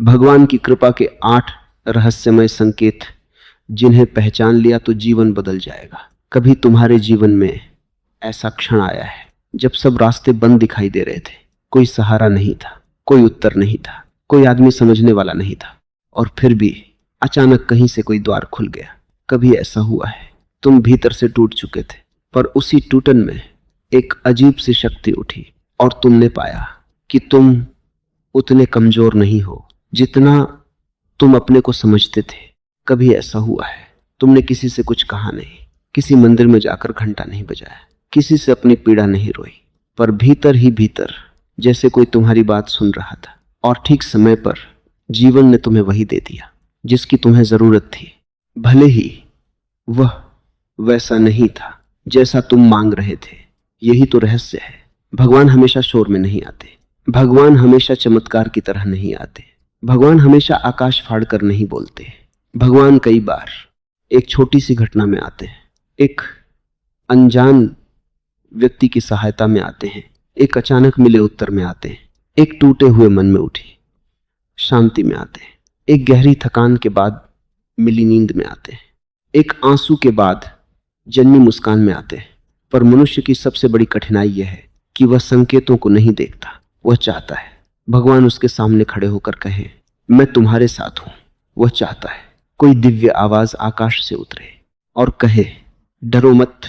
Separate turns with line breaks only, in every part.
भगवान की कृपा के 8 रहस्यमय संकेत जिन्हें पहचान लिया तो जीवन बदल जाएगा। कभी तुम्हारे जीवन में ऐसा क्षण आया है जब सब रास्ते बंद दिखाई दे रहे थे, कोई सहारा नहीं था, कोई उत्तर नहीं था, कोई आदमी समझने वाला नहीं था, और फिर भी अचानक कहीं से कोई द्वार खुल गया। कभी ऐसा हुआ है तुम भीतर से टूट चुके थे, पर उसी टूटन में एक अजीब सी शक्ति उठी और तुमने पाया कि तुम उतने कमजोर नहीं हो जितना तुम अपने को समझते थे। कभी ऐसा हुआ है तुमने किसी से कुछ कहा नहीं, किसी मंदिर में जाकर घंटा नहीं बजाया, किसी से अपनी पीड़ा नहीं रोई, पर भीतर ही भीतर जैसे कोई तुम्हारी बात सुन रहा था, और ठीक समय पर जीवन ने तुम्हें वही दे दिया जिसकी तुम्हें जरूरत थी। भले ही वह वैसा नहीं था जैसा तुम मांग रहे थे। यही तो रहस्य है। भगवान हमेशा शोर में नहीं आते, भगवान हमेशा चमत्कार की तरह नहीं आते, भगवान हमेशा आकाश फाड़ कर नहीं बोलते। भगवान कई बार एक छोटी सी घटना में आते हैं, एक अनजान व्यक्ति की सहायता में आते हैं, एक अचानक मिले उत्तर में आते हैं, एक टूटे हुए मन में उठी शांति में आते हैं, एक गहरी थकान के बाद मिली नींद में आते हैं, एक आंसू के बाद जन्मी मुस्कान में आते हैं। पर मनुष्य की सबसे बड़ी कठिनाई यह है कि वह संकेतों को नहीं देखता। वह चाहता है भगवान उसके सामने खड़े होकर कहे, मैं तुम्हारे साथ हूं। वह चाहता है कोई दिव्य आवाज आकाश से उतरे और कहे, डरो मत।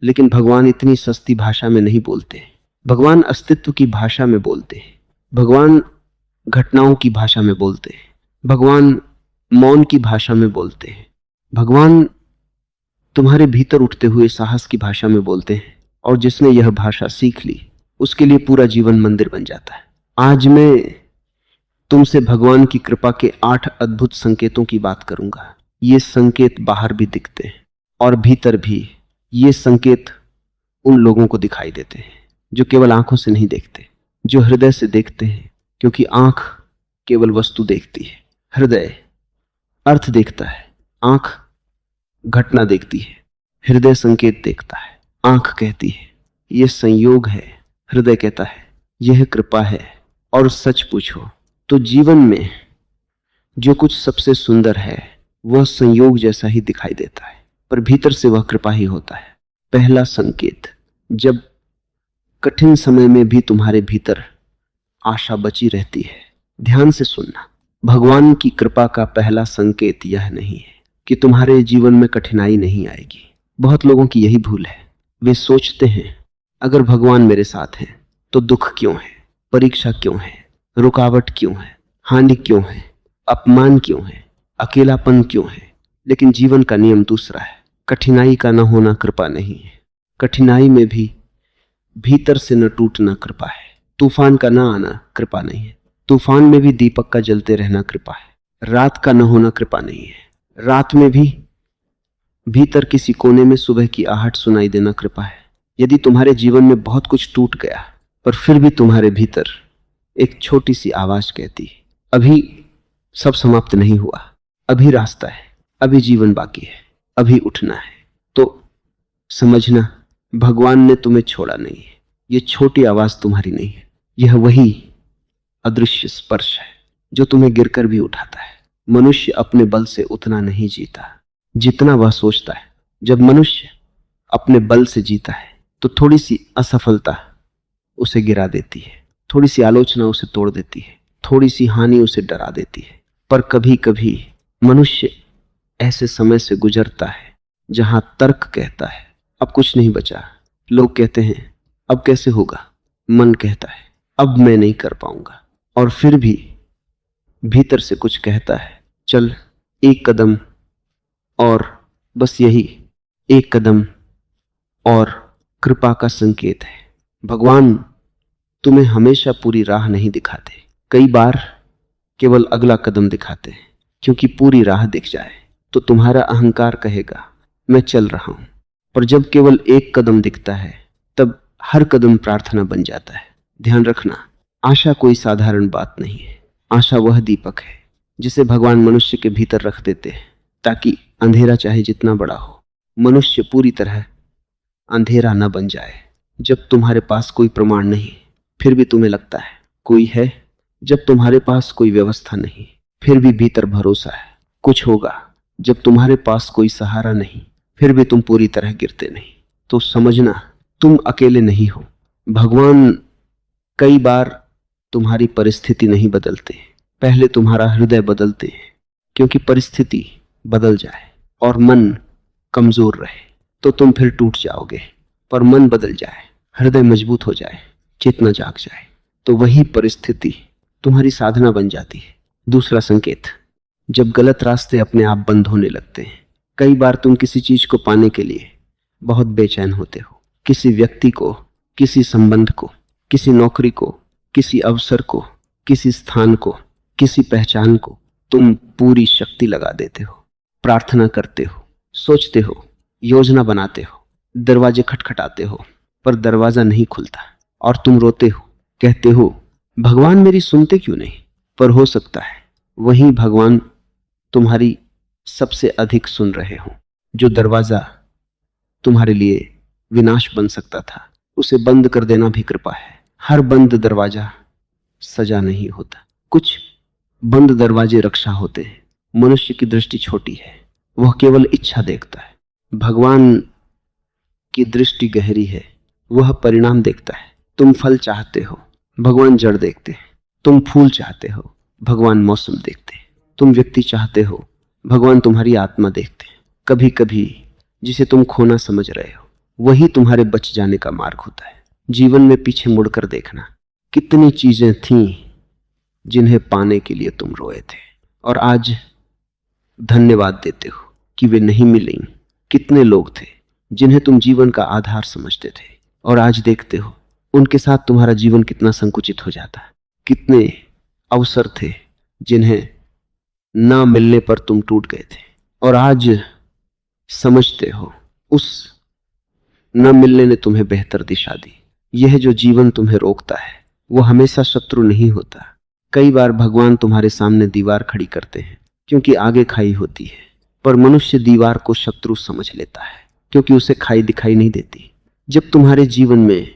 लेकिन भगवान इतनी सस्ती भाषा में नहीं बोलते। भगवान अस्तित्व की भाषा में बोलते हैं, भगवान घटनाओं की भाषा में बोलते हैं, भगवान मौन की भाषा में बोलते हैं, भगवान तुम्हारे भीतर उठते हुए साहस की भाषा में बोलते हैं। और जिसने यह भाषा सीख ली उसके लिए पूरा जीवन मंदिर बन जाता है। आज मैं तुमसे भगवान की कृपा के 8 अद्भुत संकेतों की बात करूंगा। ये संकेत बाहर भी दिखते हैं और भीतर भी। ये संकेत उन लोगों को दिखाई देते हैं जो केवल आंखों से नहीं देखते, जो हृदय से देखते हैं, क्योंकि आंख केवल वस्तु देखती है, हृदय अर्थ देखता है। आंख घटना देखती है, हृदय संकेत देखता है। आंख कहती है यह संयोग है, हृदय कहता है यह कृपा है। और सच पूछो तो जीवन में जो कुछ सबसे सुंदर है वह संयोग जैसा ही दिखाई देता है, पर भीतर से वह कृपा ही होता है। पहला संकेत, जब कठिन समय में भी तुम्हारे भीतर आशा बची रहती है। ध्यान से सुनना, भगवान की कृपा का पहला संकेत यह नहीं है कि तुम्हारे जीवन में कठिनाई नहीं आएगी। बहुत लोगों की यही भूल है। वे सोचते हैं अगर भगवान मेरे साथ हैं तो दुख क्यों है, परीक्षा क्यों है, रुकावट क्यों है, हानि क्यों है, अपमान क्यों है, अकेलापन क्यों है। लेकिन जीवन का नियम दूसरा है। कठिनाई का न होना कृपा नहीं है, कठिनाई में भी भीतर से न टूटना कृपा है। तूफान का न आना कृपा नहीं है, तूफान में भी दीपक का जलते रहना कृपा है। रात का न होना कृपा नहीं है, रात में भी भीतर किसी कोने में सुबह की आहट सुनाई देना कृपा है। यदि तुम्हारे जीवन में बहुत कुछ टूट गया पर फिर भी तुम्हारे भीतर एक छोटी सी आवाज कहती है, अभी सब समाप्त नहीं हुआ, अभी रास्ता है, अभी जीवन बाकी है, अभी उठना है, तो समझना भगवान ने तुम्हें छोड़ा नहीं है। ये छोटी आवाज तुम्हारी नहीं है, यह वही अदृश्य स्पर्श है जो तुम्हें गिरकर भी उठाता है। मनुष्य अपने बल से उतना नहीं जीता जितना वह सोचता है। जब मनुष्य अपने बल से जीता है तो थोड़ी सी असफलता उसे गिरा देती है, थोड़ी सी आलोचना उसे तोड़ देती है, थोड़ी सी हानि उसे डरा देती है। पर कभी कभी मनुष्य ऐसे समय से गुजरता है जहां तर्क कहता है अब कुछ नहीं बचा, लोग कहते हैं अब कैसे होगा, मन कहता है अब मैं नहीं कर पाऊंगा, और फिर भी भीतर से कुछ कहता है चल एक कदम और, बस यही एक कदम और कृपा का संकेत है। भगवान तुम्हें हमेशा पूरी राह नहीं दिखाते, कई बार केवल अगला कदम दिखाते हैं, क्योंकि पूरी राह दिख जाए तो तुम्हारा अहंकार कहेगा मैं चल रहा हूं। पर जब केवल एक कदम दिखता है तब हर कदम प्रार्थना बन जाता है। ध्यान रखना, आशा कोई साधारण बात नहीं है। आशा वह दीपक है जिसे भगवान मनुष्य के भीतर रख देते हैं, ताकि अंधेरा चाहे जितना बड़ा हो, मनुष्य पूरी तरह अंधेरा न बन जाए। जब तुम्हारे पास कोई प्रमाण नहीं फिर भी तुम्हें लगता है कोई है, जब तुम्हारे पास कोई व्यवस्था नहीं फिर भी भीतर भरोसा है कुछ होगा। जब तुम्हारे पास कोई सहारा नहीं, फिर भी तुम पूरी तरह गिरते नहीं, तो समझना तुम अकेले नहीं हो। भगवान कई बार तुम्हारी परिस्थिति नहीं बदलते, पहले तुम्हारा हृदय बदलते हैं। क्योंकि परिस्थिति बदल जाए और मन कमजोर रहे तो तुम फिर टूट जाओगे, पर मन बदल जाए, हृदय मजबूत हो जाए, चेतना जाग जाए, तो वही परिस्थिति तुम्हारी साधना बन जाती है। दूसरा संकेत, जब गलत रास्ते अपने आप बंद होने लगते हैं। कई बार तुम किसी चीज को पाने के लिए बहुत बेचैन होते हो, किसी व्यक्ति को, किसी संबंध को, किसी नौकरी को, किसी अवसर को, किसी स्थान को, किसी पहचान को तुम पूरी शक्ति लगा देते हो, प्रार्थना करते हो, सोचते हो, योजना बनाते हो, दरवाजे खटखटाते हो, पर दरवाजा नहीं खुलता और तुम रोते हो, कहते हो भगवान मेरी सुनते क्यों नहीं। पर हो सकता है वही भगवान तुम्हारी सबसे अधिक सुन रहे हो। जो दरवाजा तुम्हारे लिए विनाश बन सकता था, उसे बंद कर देना भी कृपा है। हर बंद दरवाजा सजा नहीं होता, कुछ बंद दरवाजे रक्षा होते हैं। मनुष्य की दृष्टि छोटी है, वह केवल इच्छा देखता है। भगवान की दृष्टि गहरी है, वह परिणाम देखता है। तुम फल चाहते हो, भगवान जड़ देखते हैं। तुम फूल चाहते हो, भगवान मौसम देखते हैं। तुम व्यक्ति चाहते हो, भगवान तुम्हारी आत्मा देखते हैं। कभी कभी जिसे तुम खोना समझ रहे हो, वही तुम्हारे बच जाने का मार्ग होता है। जीवन में पीछे मुड़कर देखना, कितनी चीजें थीं जिन्हें पाने के लिए तुम रोए थे और आज धन्यवाद देते हो कि वे नहीं मिली। कितने लोग थे जिन्हें तुम जीवन का आधार समझते थे और आज देखते हो उनके साथ तुम्हारा जीवन कितना संकुचित हो जाता है। कितने अवसर थे जिन्हें ना मिलने पर तुम टूट गए थे और आज समझते हो उस न मिलने ने तुम्हें बेहतर दिशा दी। यह जो जीवन तुम्हें रोकता है वो हमेशा शत्रु नहीं होता। कई बार भगवान तुम्हारे सामने दीवार खड़ी करते हैं क्योंकि आगे खाई होती है, पर मनुष्य दीवार को शत्रु समझ लेता है क्योंकि उसे खाई दिखाई नहीं देती। जब तुम्हारे जीवन में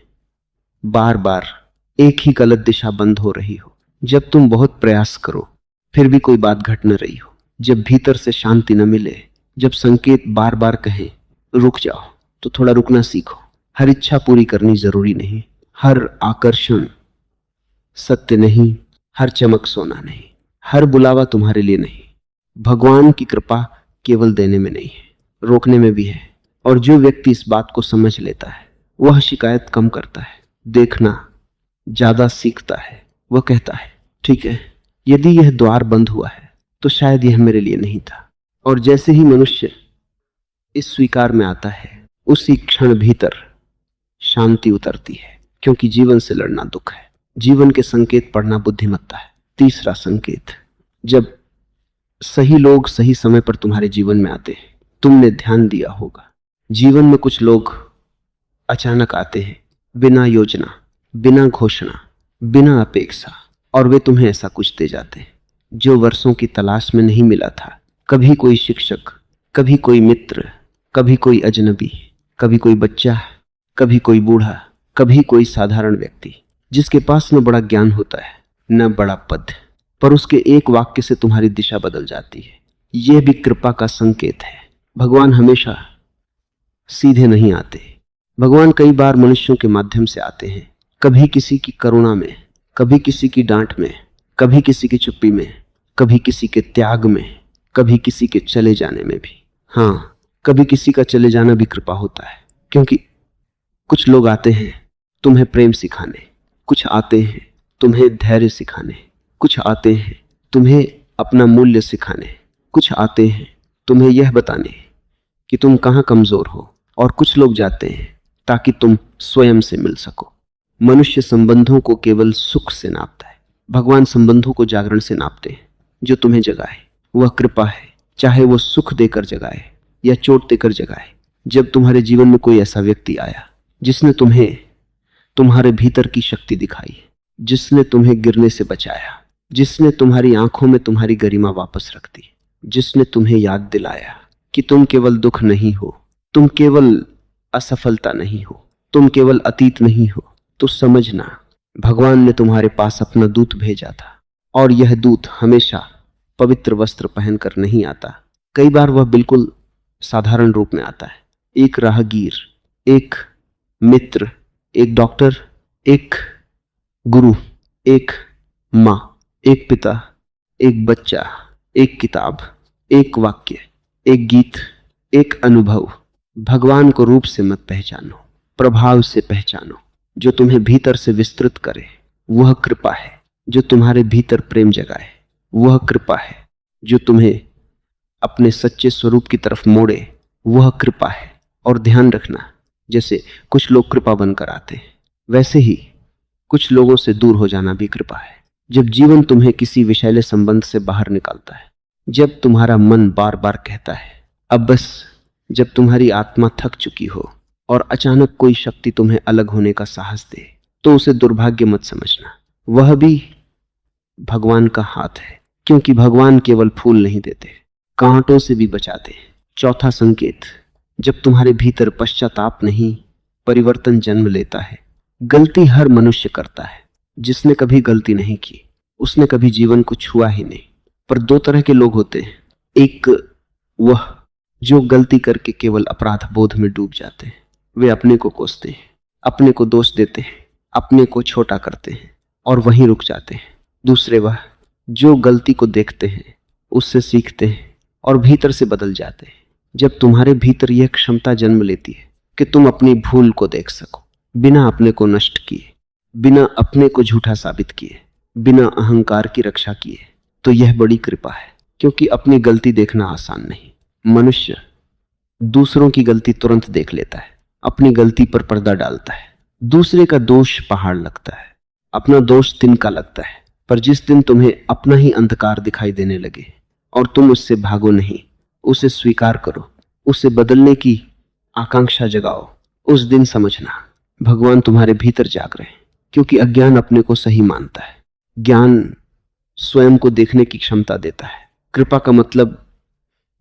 बार बार एक ही गलत दिशा बंद हो रही हो, जब तुम बहुत प्रयास करो फिर भी कोई बात घट न रही हो, जब भीतर से शांति न मिले, जब संकेत बार बार कहे रुक जाओ, तो थोड़ा रुकना सीखो। हर इच्छा पूरी करनी जरूरी नहीं, हर आकर्षण सत्य नहीं, हर चमक सोना नहीं, हर बुलावा तुम्हारे लिए नहीं। भगवान की कृपा केवल देने में नहीं है, रोकने में भी है। और जो व्यक्ति इस बात को समझ लेता है वह शिकायत कम करता है, देखना ज्यादा सीखता है। वह कहता है ठीक है, यदि यह द्वार बंद हुआ है तो शायद यह मेरे लिए नहीं था। और जैसे ही मनुष्य इस स्वीकार में आता है, उसी क्षण भीतर शांति उतरती है, क्योंकि जीवन से लड़ना दुख है, जीवन के संकेत पढ़ना बुद्धिमत्ता है। तीसरा संकेत, जब सही लोग सही समय पर तुम्हारे जीवन में आते हैं। तुमने ध्यान दिया होगा, जीवन में कुछ लोग अचानक आते हैं, बिना योजना, बिना घोषणा, बिना अपेक्षा, और वे तुम्हें ऐसा कुछ दे जाते हैं जो वर्षों की तलाश में नहीं मिला था। कभी कोई शिक्षक, कभी कोई मित्र, कभी कोई अजनबी, कभी कोई बच्चा, कभी कोई बूढ़ा, कभी कोई साधारण व्यक्ति जिसके पास न बड़ा ज्ञान होता है न बड़ा पद, पर उसके एक वाक्य से तुम्हारी दिशा बदल जाती है। यह भी कृपा का संकेत है। भगवान हमेशा सीधे नहीं आते, भगवान कई बार मनुष्यों के माध्यम से आते हैं। कभी किसी की करुणा में, कभी किसी की डांट में, कभी किसी की चुप्पी में, कभी किसी के त्याग में, कभी किसी के चले जाने में भी। हाँ, कभी किसी का चले जाना भी कृपा होता है, क्योंकि कुछ लोग आते हैं तुम्हें प्रेम सिखाने, कुछ आते हैं तुम्हें धैर्य सिखाने, कुछ आते हैं तुम्हें अपना मूल्य सिखाने, कुछ आते हैं तुम्हें यह बताने कि तुम कहाँ कमजोर हो, और कुछ लोग जाते हैं ताकि तुम स्वयं से मिल सको। मनुष्य संबंधों को केवल सुख से नापता है, भगवान संबंधों को जागरण से नापते हैं। जो तुम्हें जगाए वह कृपा है, चाहे वो सुख देकर जगाए या चोट देकर जगाए। जब तुम्हारे जीवन में कोई ऐसा व्यक्ति आया जिसने तुम्हें तुम्हारे भीतर की शक्ति दिखाई, जिसने तुम्हें गिरने से बचाया, जिसने तुम्हारी आंखों में तुम्हारी गरिमा वापस रख दी, जिसने तुम्हें याद दिलाया कि तुम केवल दुख नहीं हो, तुम केवल असफलता नहीं हो, तुम केवल अतीत नहीं हो, तो समझना भगवान ने तुम्हारे पास अपना दूत भेजा था, और यह दूत हमेशा पवित्र वस्त्र पहनकर नहीं आता। कई बार वह बिल्कुल साधारण रूप में आता है। एक राहगीर, एक मित्र, एक डॉक्टर, एक गुरु, एक माँ, एक पिता, एक बच्चा, एक किताब, एक वाक्य, एक गीत, एक अनुभव। भगवान को रूप से मत पहचानो, प्रभाव से पहचानो। जो तुम्हें भीतर से विस्तृत करे वह कृपा है। जो तुम्हारे भीतर प्रेम जगाए वह कृपा है। जो तुम्हें अपने सच्चे स्वरूप की तरफ मोड़े वह कृपा है। और ध्यान रखना, जैसे कुछ लोग कृपा बनकर आते हैं, वैसे ही कुछ लोगों से दूर हो जाना भी कृपा है। जब जीवन तुम्हें किसी विषैले संबंध से बाहर निकालता है, जब तुम्हारा मन बार बार कहता है अब बस, जब तुम्हारी आत्मा थक चुकी हो और अचानक कोई शक्ति तुम्हें अलग होने का साहस दे, तो उसे दुर्भाग्य मत समझना। वह भी भगवान का हाथ है, क्योंकि भगवान केवल फूल नहीं देते, कांटों से भी बचाते हैं। चौथा संकेत, जब तुम्हारे भीतर पश्चाताप नहीं, परिवर्तन जन्म लेता है। गलती हर मनुष्य करता है। जिसने कभी गलती नहीं की उसने कभी जीवन को छुआ ही नहीं। पर दो तरह के लोग होते हैं। एक वह जो गलती करके केवल अपराध बोध में डूब जाते हैं, वे अपने को कोसते हैं, अपने को दोष देते हैं, अपने को छोटा करते हैं और वहीं रुक जाते हैं। दूसरे वह जो गलती को देखते हैं, उससे सीखते हैं और भीतर से बदल जाते हैं। जब तुम्हारे भीतर यह क्षमता जन्म लेती है कि तुम अपनी भूल को देख सको, बिना अपने को नष्ट किए, बिना अपने को झूठा साबित किए, बिना अहंकार की रक्षा किए, तो यह बड़ी कृपा है। क्योंकि अपनी गलती देखना आसान नहीं। मनुष्य दूसरों की गलती तुरंत देख लेता है, अपनी गलती पर पर्दा डालता है। दूसरे का दोष पहाड़ लगता है, अपना दोष तिनका लगता है। पर जिस दिन तुम्हें अपना ही अंधकार दिखाई देने लगे और तुम उससे भागो नहीं, उसे स्वीकार करो, उसे बदलने की आकांक्षा जगाओ, उस दिन समझना भगवान तुम्हारे भीतर जाग रहे हैं। क्योंकि अज्ञान अपने को सही मानता है, ज्ञान स्वयं को देखने की क्षमता देता है। कृपा का मतलब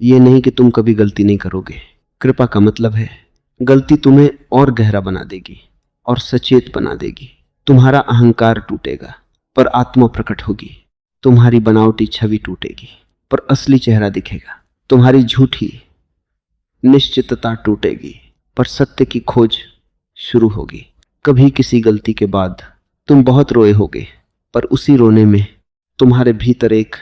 यह नहीं कि तुम कभी गलती नहीं करोगे। कृपा का मतलब है गलती तुम्हें और गहरा बना देगी और सचेत बना देगी। तुम्हारा अहंकार टूटेगा पर आत्मा प्रकट होगी। तुम्हारी बनावटी छवि टूटेगी पर असली चेहरा दिखेगा। तुम्हारी झूठी निश्चितता टूटेगी पर सत्य की खोज शुरू होगी। कभी किसी गलती के बाद तुम बहुत रोए होगे, पर उसी रोने में तुम्हारे भीतर एक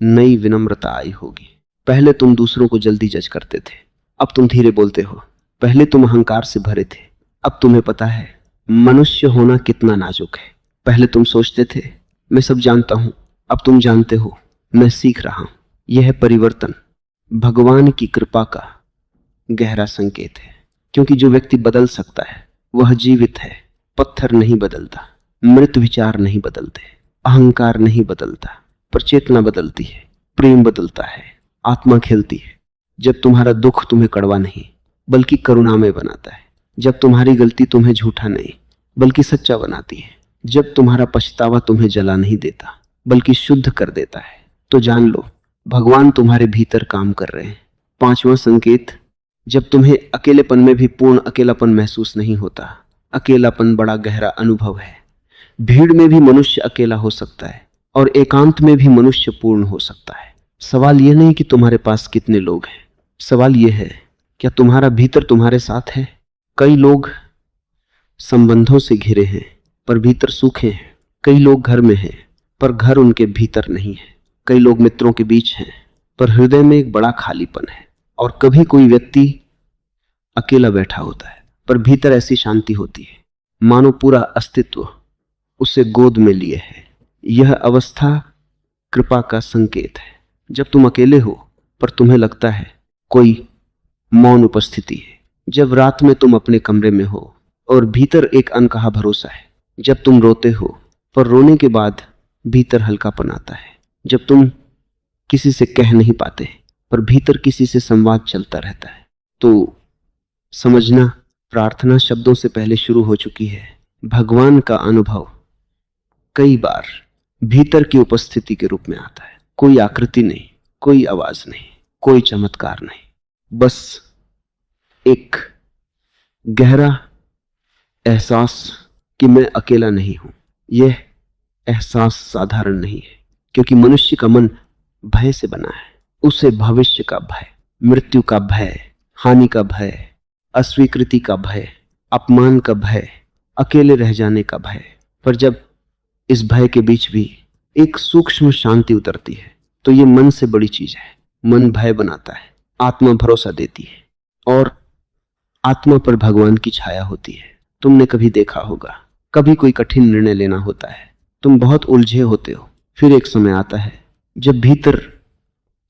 नई विनम्रता आई होगी। पहले तुम दूसरों को जल्दी जज करते थे, अब तुम धीरे बोलते हो। पहले तुम अहंकार से भरे थे, अब तुम्हें पता है मनुष्य होना कितना नाजुक है। पहले तुम सोचते थे मैं सब जानता हूं, अब तुम जानते हो मैं सीख रहा हूं। यह परिवर्तन भगवान की कृपा का गहरा संकेत है। क्योंकि जो व्यक्ति बदल सकता है वह जीवित है। पत्थर नहीं बदलता, मृत विचार नहीं बदलते, अहंकार नहीं बदलता, पर चेतना बदलती है, प्रेम बदलता है, आत्मा खिलती है। जब तुम्हारा दुख तुम्हें कड़वा नहीं बल्कि करुणामय बनाता है। जब तुम्हारी गलती तुम्हें झूठा नहीं बल्कि सच्चा बनाती है। जब तुम्हारा पछतावा तुम्हें जला नहीं देता बल्कि शुद्ध कर देता है, तो जान लो भगवान तुम्हारे भीतर काम कर रहे हैं। पांचवा संकेत, जब तुम्हें अकेलेपन में भी पूर्ण अकेलापन महसूस नहीं होता। अकेलापन बड़ा गहरा अनुभव है। भीड़ में भी मनुष्य अकेला हो सकता है और एकांत में भी मनुष्य पूर्ण हो सकता है। सवाल यह नहीं कि तुम्हारे पास कितने लोग हैं, सवाल यह है क्या तुम्हारा भीतर तुम्हारे साथ है। कई लोग संबंधों से घिरे हैं पर भीतर सूखे हैं। कई लोग घर में हैं पर घर उनके भीतर नहीं है। कई लोग मित्रों के बीच हैं पर हृदय में एक बड़ा खालीपन है। और कभी कोई व्यक्ति अकेला बैठा होता है पर भीतर ऐसी शांति होती है मानो पूरा अस्तित्व उसे गोद में लिए है। यह अवस्था कृपा का संकेत है। जब तुम अकेले हो पर तुम्हें लगता है कोई मौन उपस्थिति है। जब रात में तुम अपने कमरे में हो और भीतर एक अनकहा भरोसा है। जब तुम रोते हो पर रोने के बाद भीतर हल्कापन आता है। जब तुम किसी से कह नहीं पाते पर भीतर किसी से संवाद चलता रहता है, तो समझना प्रार्थना शब्दों से पहले शुरू हो चुकी है। भगवान का अनुभव कई बार भीतर की उपस्थिति के रूप में आता है। कोई आकृति नहीं, कोई आवाज नहीं, कोई चमत्कार नहीं, बस एक गहरा एहसास कि मैं अकेला नहीं हूं। यह एहसास साधारण नहीं है, क्योंकि मनुष्य का मन भय से बना है। उसे भविष्य का भय, मृत्यु का भय, हानि का भय, अस्वीकृति का भय, अपमान का भय, अकेले रह जाने का भय। पर जब इस भय के बीच भी एक सूक्ष्म शांति उतरती है तो ये मन से बड़ी चीज है। मन भय बनाता है, आत्मा भरोसा देती है और आत्मा पर भगवान की छाया होती है। तुमने कभी देखा होगा, कभी कोई कठिन निर्णय लेना होता है, तुम बहुत उलझे होते हो, फिर एक समय आता है जब भीतर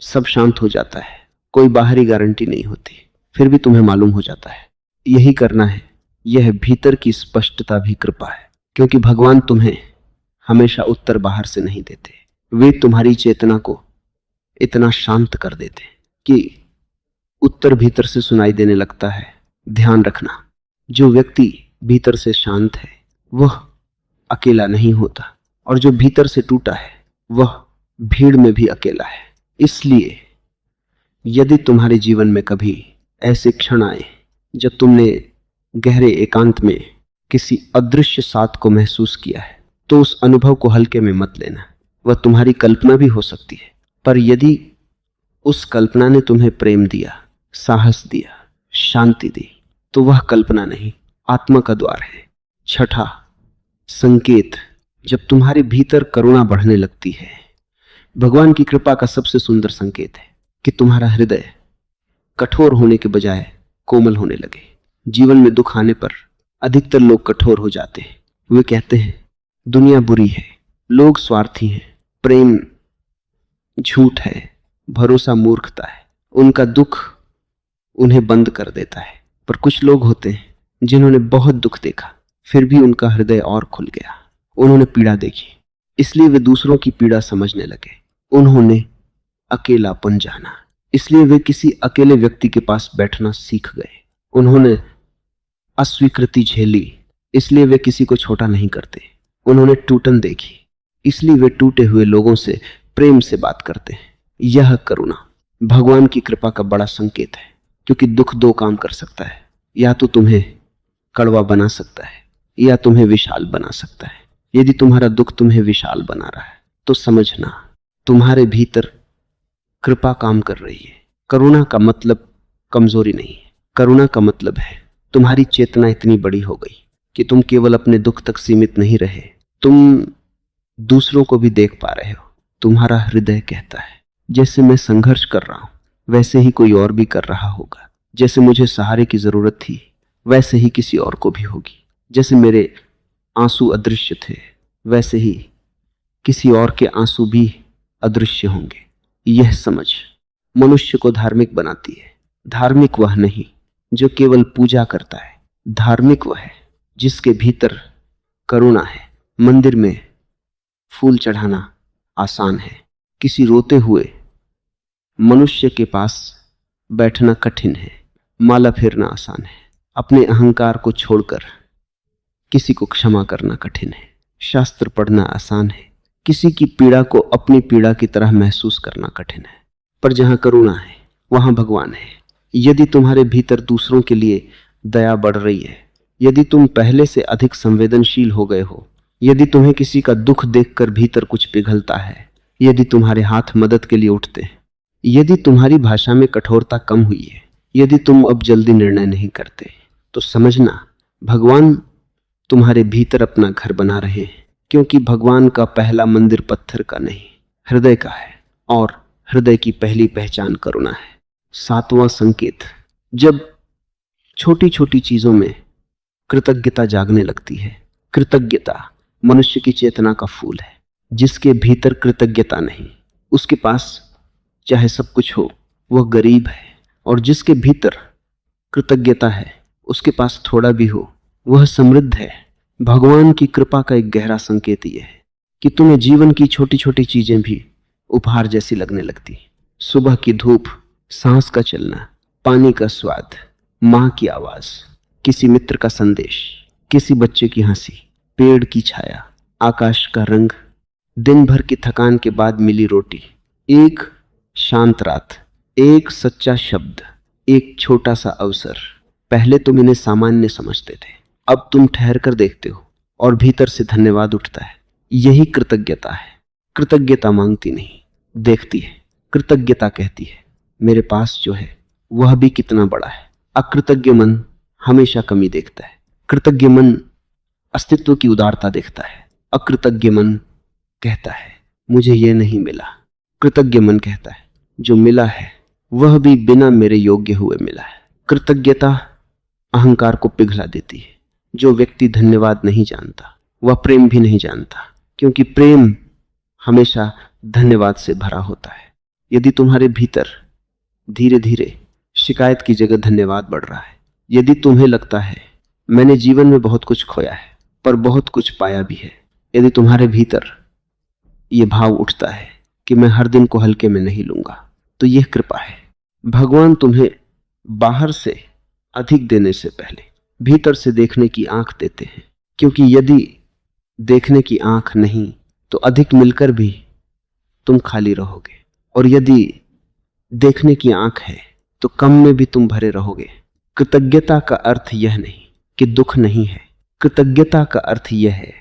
सब शांत हो जाता है, कोई बाहरी गारंटी नहीं होती, फिर भी तुम्हें मालूम हो जाता है यही करना है। यह भीतर की स्पष्टता भी कृपा है, क्योंकि भगवान तुम्हें हमेशा उत्तर बाहर से नहीं देते। वे तुम्हारी चेतना को इतना शांत कर देते कि उत्तर भीतर से सुनाई देने लगता है। ध्यान रखना, जो व्यक्ति भीतर से शांत है वह अकेला नहीं होता, और जो भीतर से टूटा है वह भीड़ में भी अकेला है। इसलिए यदि तुम्हारे जीवन में कभी ऐसे क्षण आए जब तुमने गहरे एकांत में किसी अदृश्य साथ को महसूस किया है, तो उस अनुभव को हल्के में मत लेना। वह तुम्हारी कल्पना भी हो सकती है, पर यदि उस कल्पना ने तुम्हें प्रेम दिया, साहस दिया, शांति दी, तो वह कल्पना नहीं, आत्मा का द्वार है। छठा संकेत, जब तुम्हारे भीतर करुणा बढ़ने लगती है, भगवान की कृपा का सबसे सुंदर संकेत है कि तुम्हारा हृदय कठोर होने के बजाय कोमल होने लगे। जीवन में दुख आने पर अधिकतर लोग कठोर हो जाते हैं। वे कहते हैं दुनिया बुरी है, लोग स्वार्थी हैं, प्रेम झूठ है, भरोसा मूर्खता है। उनका दुख उन्हें बंद कर देता है। पर कुछ लोग होते हैं जिन्होंने बहुत दुख देखा, फिर भी उनका हृदय और खुल गया। उन्होंने पीड़ा देखी, इसलिए वे दूसरों की पीड़ा समझने लगे। उन्होंने अकेलापन जाना, इसलिए वे किसी अकेले व्यक्ति के पास बैठना सीख गए। उन्होंने अस्वीकृति झेली, इसलिए वे किसी को छोटा नहीं करते। उन्होंने टूटन देखी, इसलिए वे टूटे हुए लोगों से प्रेम से बात करते हैं। यह करुणा भगवान की कृपा का बड़ा संकेत है, क्योंकि दुख दो काम कर सकता है, या तो तुम्हें कड़वा बना सकता है या तुम्हें विशाल बना सकता है। यदि तुम्हारा दुख तुम्हें विशाल बना रहा है तो समझना तुम्हारे भीतर कृपा काम कर रही है। करुणा का मतलब कमजोरी नहीं है, करुणा का मतलब है तुम्हारी चेतना इतनी बड़ी हो गई कि तुम केवल अपने दुख तक सीमित नहीं रहे, तुम दूसरों को भी देख पा रहे हो। तुम्हारा हृदय कहता है जैसे मैं संघर्ष कर रहा हूं वैसे ही कोई और भी कर रहा होगा, जैसे मुझे सहारे की जरूरत थी वैसे ही किसी और को भी होगी, जैसे मेरे आंसू अदृश्य थे वैसे ही किसी और के आंसू भी अदृश्य होंगे। यह समझ मनुष्य को धार्मिक बनाती है। धार्मिक वह नहीं जो केवल पूजा करता है, धार्मिक वह है जिसके भीतर करुणा है। मंदिर में फूल चढ़ाना आसान है, किसी रोते हुए मनुष्य के पास बैठना कठिन है। माला फेरना आसान है, अपने अहंकार को छोड़कर किसी को क्षमा करना कठिन है। शास्त्र पढ़ना आसान है, किसी की पीड़ा को अपनी पीड़ा की तरह महसूस करना कठिन है। पर जहां करुणा है वहां भगवान है। यदि तुम्हारे भीतर दूसरों के लिए दया बढ़ रही है, यदि तुम पहले से अधिक संवेदनशील हो गए हो, यदि तुम्हें किसी का दुख देखकर भीतर कुछ पिघलता है, यदि तुम्हारे हाथ मदद के लिए उठते हैं, यदि तुम्हारी भाषा में कठोरता कम हुई है, यदि तुम अब जल्दी निर्णय नहीं करते, तो समझना भगवान तुम्हारे भीतर अपना घर बना रहे हैं। क्योंकि भगवान का पहला मंदिर पत्थर का नहीं, हृदय का है, और हृदय की पहली पहचान करुणा है। सातवां संकेत, जब छोटी छोटी चीजों में कृतज्ञता जागने लगती है। कृतज्ञता मनुष्य की चेतना का फूल है। जिसके भीतर कृतज्ञता नहीं, उसके पास चाहे सब कुछ हो वह गरीब है, और जिसके भीतर कृतज्ञता है उसके पास थोड़ा भी हो वह समृद्ध है। भगवान की कृपा का एक गहरा संकेत यह है कि तुम्हें जीवन की छोटी छोटी चीजें भी उपहार जैसी लगने लगती। सुबह की धूप, सांस का चलना, पानी का स्वाद, माँ की आवाज, किसी मित्र का संदेश, किसी बच्चे की हंसी, पेड़ की छाया, आकाश का रंग, दिन भर की थकान के बाद मिली रोटी, एक शांत रात, एक सच्चा शब्द, एक छोटा सा अवसर। पहले तुम इन्हें सामान्य समझते थे, अब तुम ठहर कर देखते हो और भीतर से धन्यवाद उठता है। यही कृतज्ञता है। कृतज्ञता मांगती नहीं, देखती है। कृतज्ञता कहती है मेरे पास जो है वह भी कितना बड़ा है। अकृतज्ञ मन हमेशा कमी देखता है। कृतज्ञ मन अस्तित्व की उदारता देखता है। अकृतज्ञ मन कहता है मुझे यह नहीं मिला। कृतज्ञ मन कहता है जो मिला है वह भी बिना मेरे योग्य हुए मिला है। कृतज्ञता अहंकार को पिघला देती है। जो व्यक्ति धन्यवाद नहीं जानता वह प्रेम भी नहीं जानता, क्योंकि प्रेम हमेशा धन्यवाद से भरा होता है। यदि तुम्हारे भीतर धीरे धीरे शिकायत की जगह धन्यवाद बढ़ रहा है, यदि तुम्हें लगता है मैंने जीवन में बहुत कुछ खोया है पर बहुत कुछ पाया भी है, यदि तुम्हारे भीतर यह भाव उठता है कि मैं हर दिन को हल्के में नहीं लूंगा, तो यह कृपा है। भगवान तुम्हें बाहर से अधिक देने से पहले भीतर से देखने की आंख देते हैं, क्योंकि यदि देखने की आंख नहीं तो अधिक मिलकर भी तुम खाली रहोगे, और यदि देखने की आंख है तो कम में भी तुम भरे रहोगे। कृतज्ञता का अर्थ यह नहीं कि दुख नहीं है। कृतज्ञता का अर्थ यह है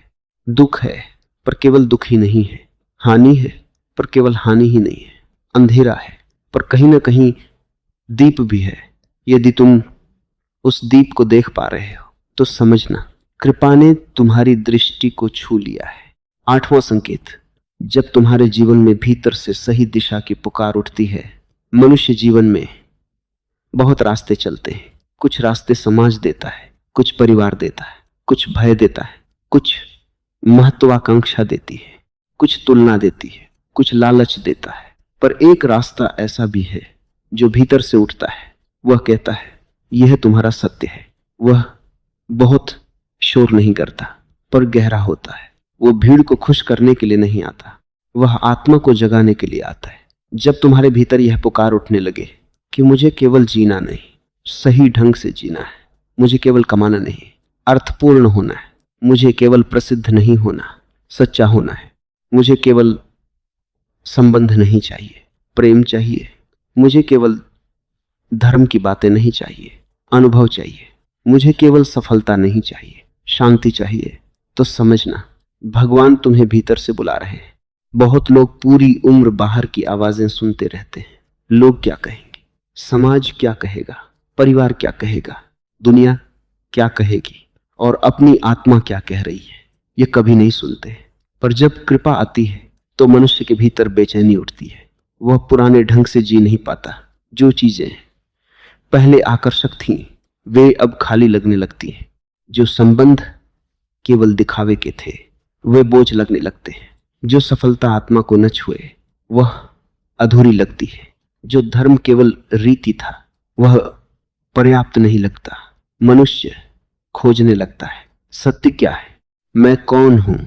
दुख है पर केवल दुख ही नहीं है, हानि है पर केवल हानि ही नहीं है, अंधेरा है पर कहीं ना कहीं दीप भी है। यदि तुम उस दीप को देख पा रहे हो तो समझना कृपा ने तुम्हारी दृष्टि को छू लिया है। 8वां संकेत, जब तुम्हारे जीवन में भीतर से सही दिशा की पुकार उठती है। मनुष्य जीवन में बहुत रास्ते चलते हैं। कुछ रास्ते समाज देता है, कुछ परिवार देता है, कुछ भय देता है, कुछ महत्वाकांक्षा देती है, कुछ तुलना देती है, कुछ लालच देता है। पर एक रास्ता ऐसा भी है जो भीतर से उठता है। वह कहता है यह तुम्हारा सत्य है। वह बहुत शोर नहीं करता पर गहरा होता है। वो भीड़ को खुश करने के लिए नहीं आता, वह आत्मा को जगाने के लिए आता है। जब तुम्हारे भीतर यह पुकार उठने लगे कि मुझे केवल जीना नहीं, सही ढंग से जीना है, मुझे केवल कमाना नहीं, अर्थपूर्ण होना है, मुझे केवल प्रसिद्ध नहीं होना, सच्चा होना है, मुझे केवल संबंध नहीं चाहिए, प्रेम चाहिए, मुझे केवल धर्म की बातें नहीं चाहिए, अनुभव चाहिए, मुझे केवल सफलता नहीं चाहिए, शांति चाहिए, तो समझना भगवान तुम्हें भीतर से बुला रहे हैं। बहुत लोग पूरी उम्र बाहर की आवाजें सुनते रहते हैं। लोग क्या कहेंगे, समाज क्या कहेगा, परिवार क्या कहेगा, दुनिया क्या कहेगी, और अपनी आत्मा क्या कह रही है, ये कभी नहीं सुनते। पर जब कृपा आती है तो मनुष्य के भीतर बेचैनी उठती है। वह पुराने ढंग से जी नहीं पाता। जो चीजें पहले आकर्षक थीं वे अब खाली लगने लगती हैं। जो संबंध केवल दिखावे के थे वे बोझ लगने लगते हैं। जो सफलता आत्मा को न छुए वह अधूरी लगती है। जो धर्म केवल रीति था वह पर्याप्त नहीं लगता। मनुष्य खोजने लगता है सत्य क्या है, मैं कौन हूं,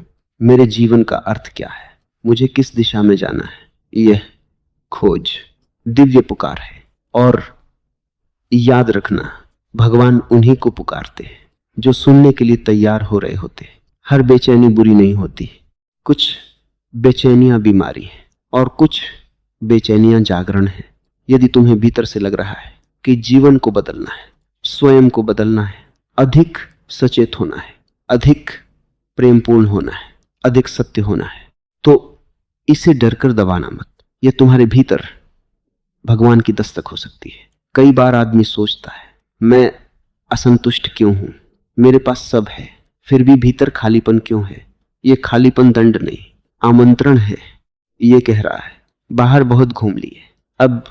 मेरे जीवन का अर्थ क्या है, मुझे किस दिशा में जाना है। यह खोज दिव्य पुकार है। और याद रखना भगवान उन्हीं को पुकारते हैं जो सुनने के लिए तैयार हो रहे होते हैं। हर बेचैनी बुरी नहीं होती। कुछ बेचैनियां बीमारी है और कुछ बेचैनियां जागरण है। यदि तुम्हें भीतर से लग रहा है कि जीवन को बदलना है, स्वयं को बदलना है, अधिक सचेत होना है, अधिक प्रेमपूर्ण होना है, अधिक सत्य होना है, तो इसे डरकर दबाना मत। यह तुम्हारे भीतर भगवान की दस्तक हो सकती है। कई बार आदमी सोचता है मैं असंतुष्ट क्यों हूं, मेरे पास सब है फिर भी भीतर खालीपन क्यों है। यह खालीपन दंड नहीं, आमंत्रण है। ये कह रहा है बाहर बहुत घूम लिए, अब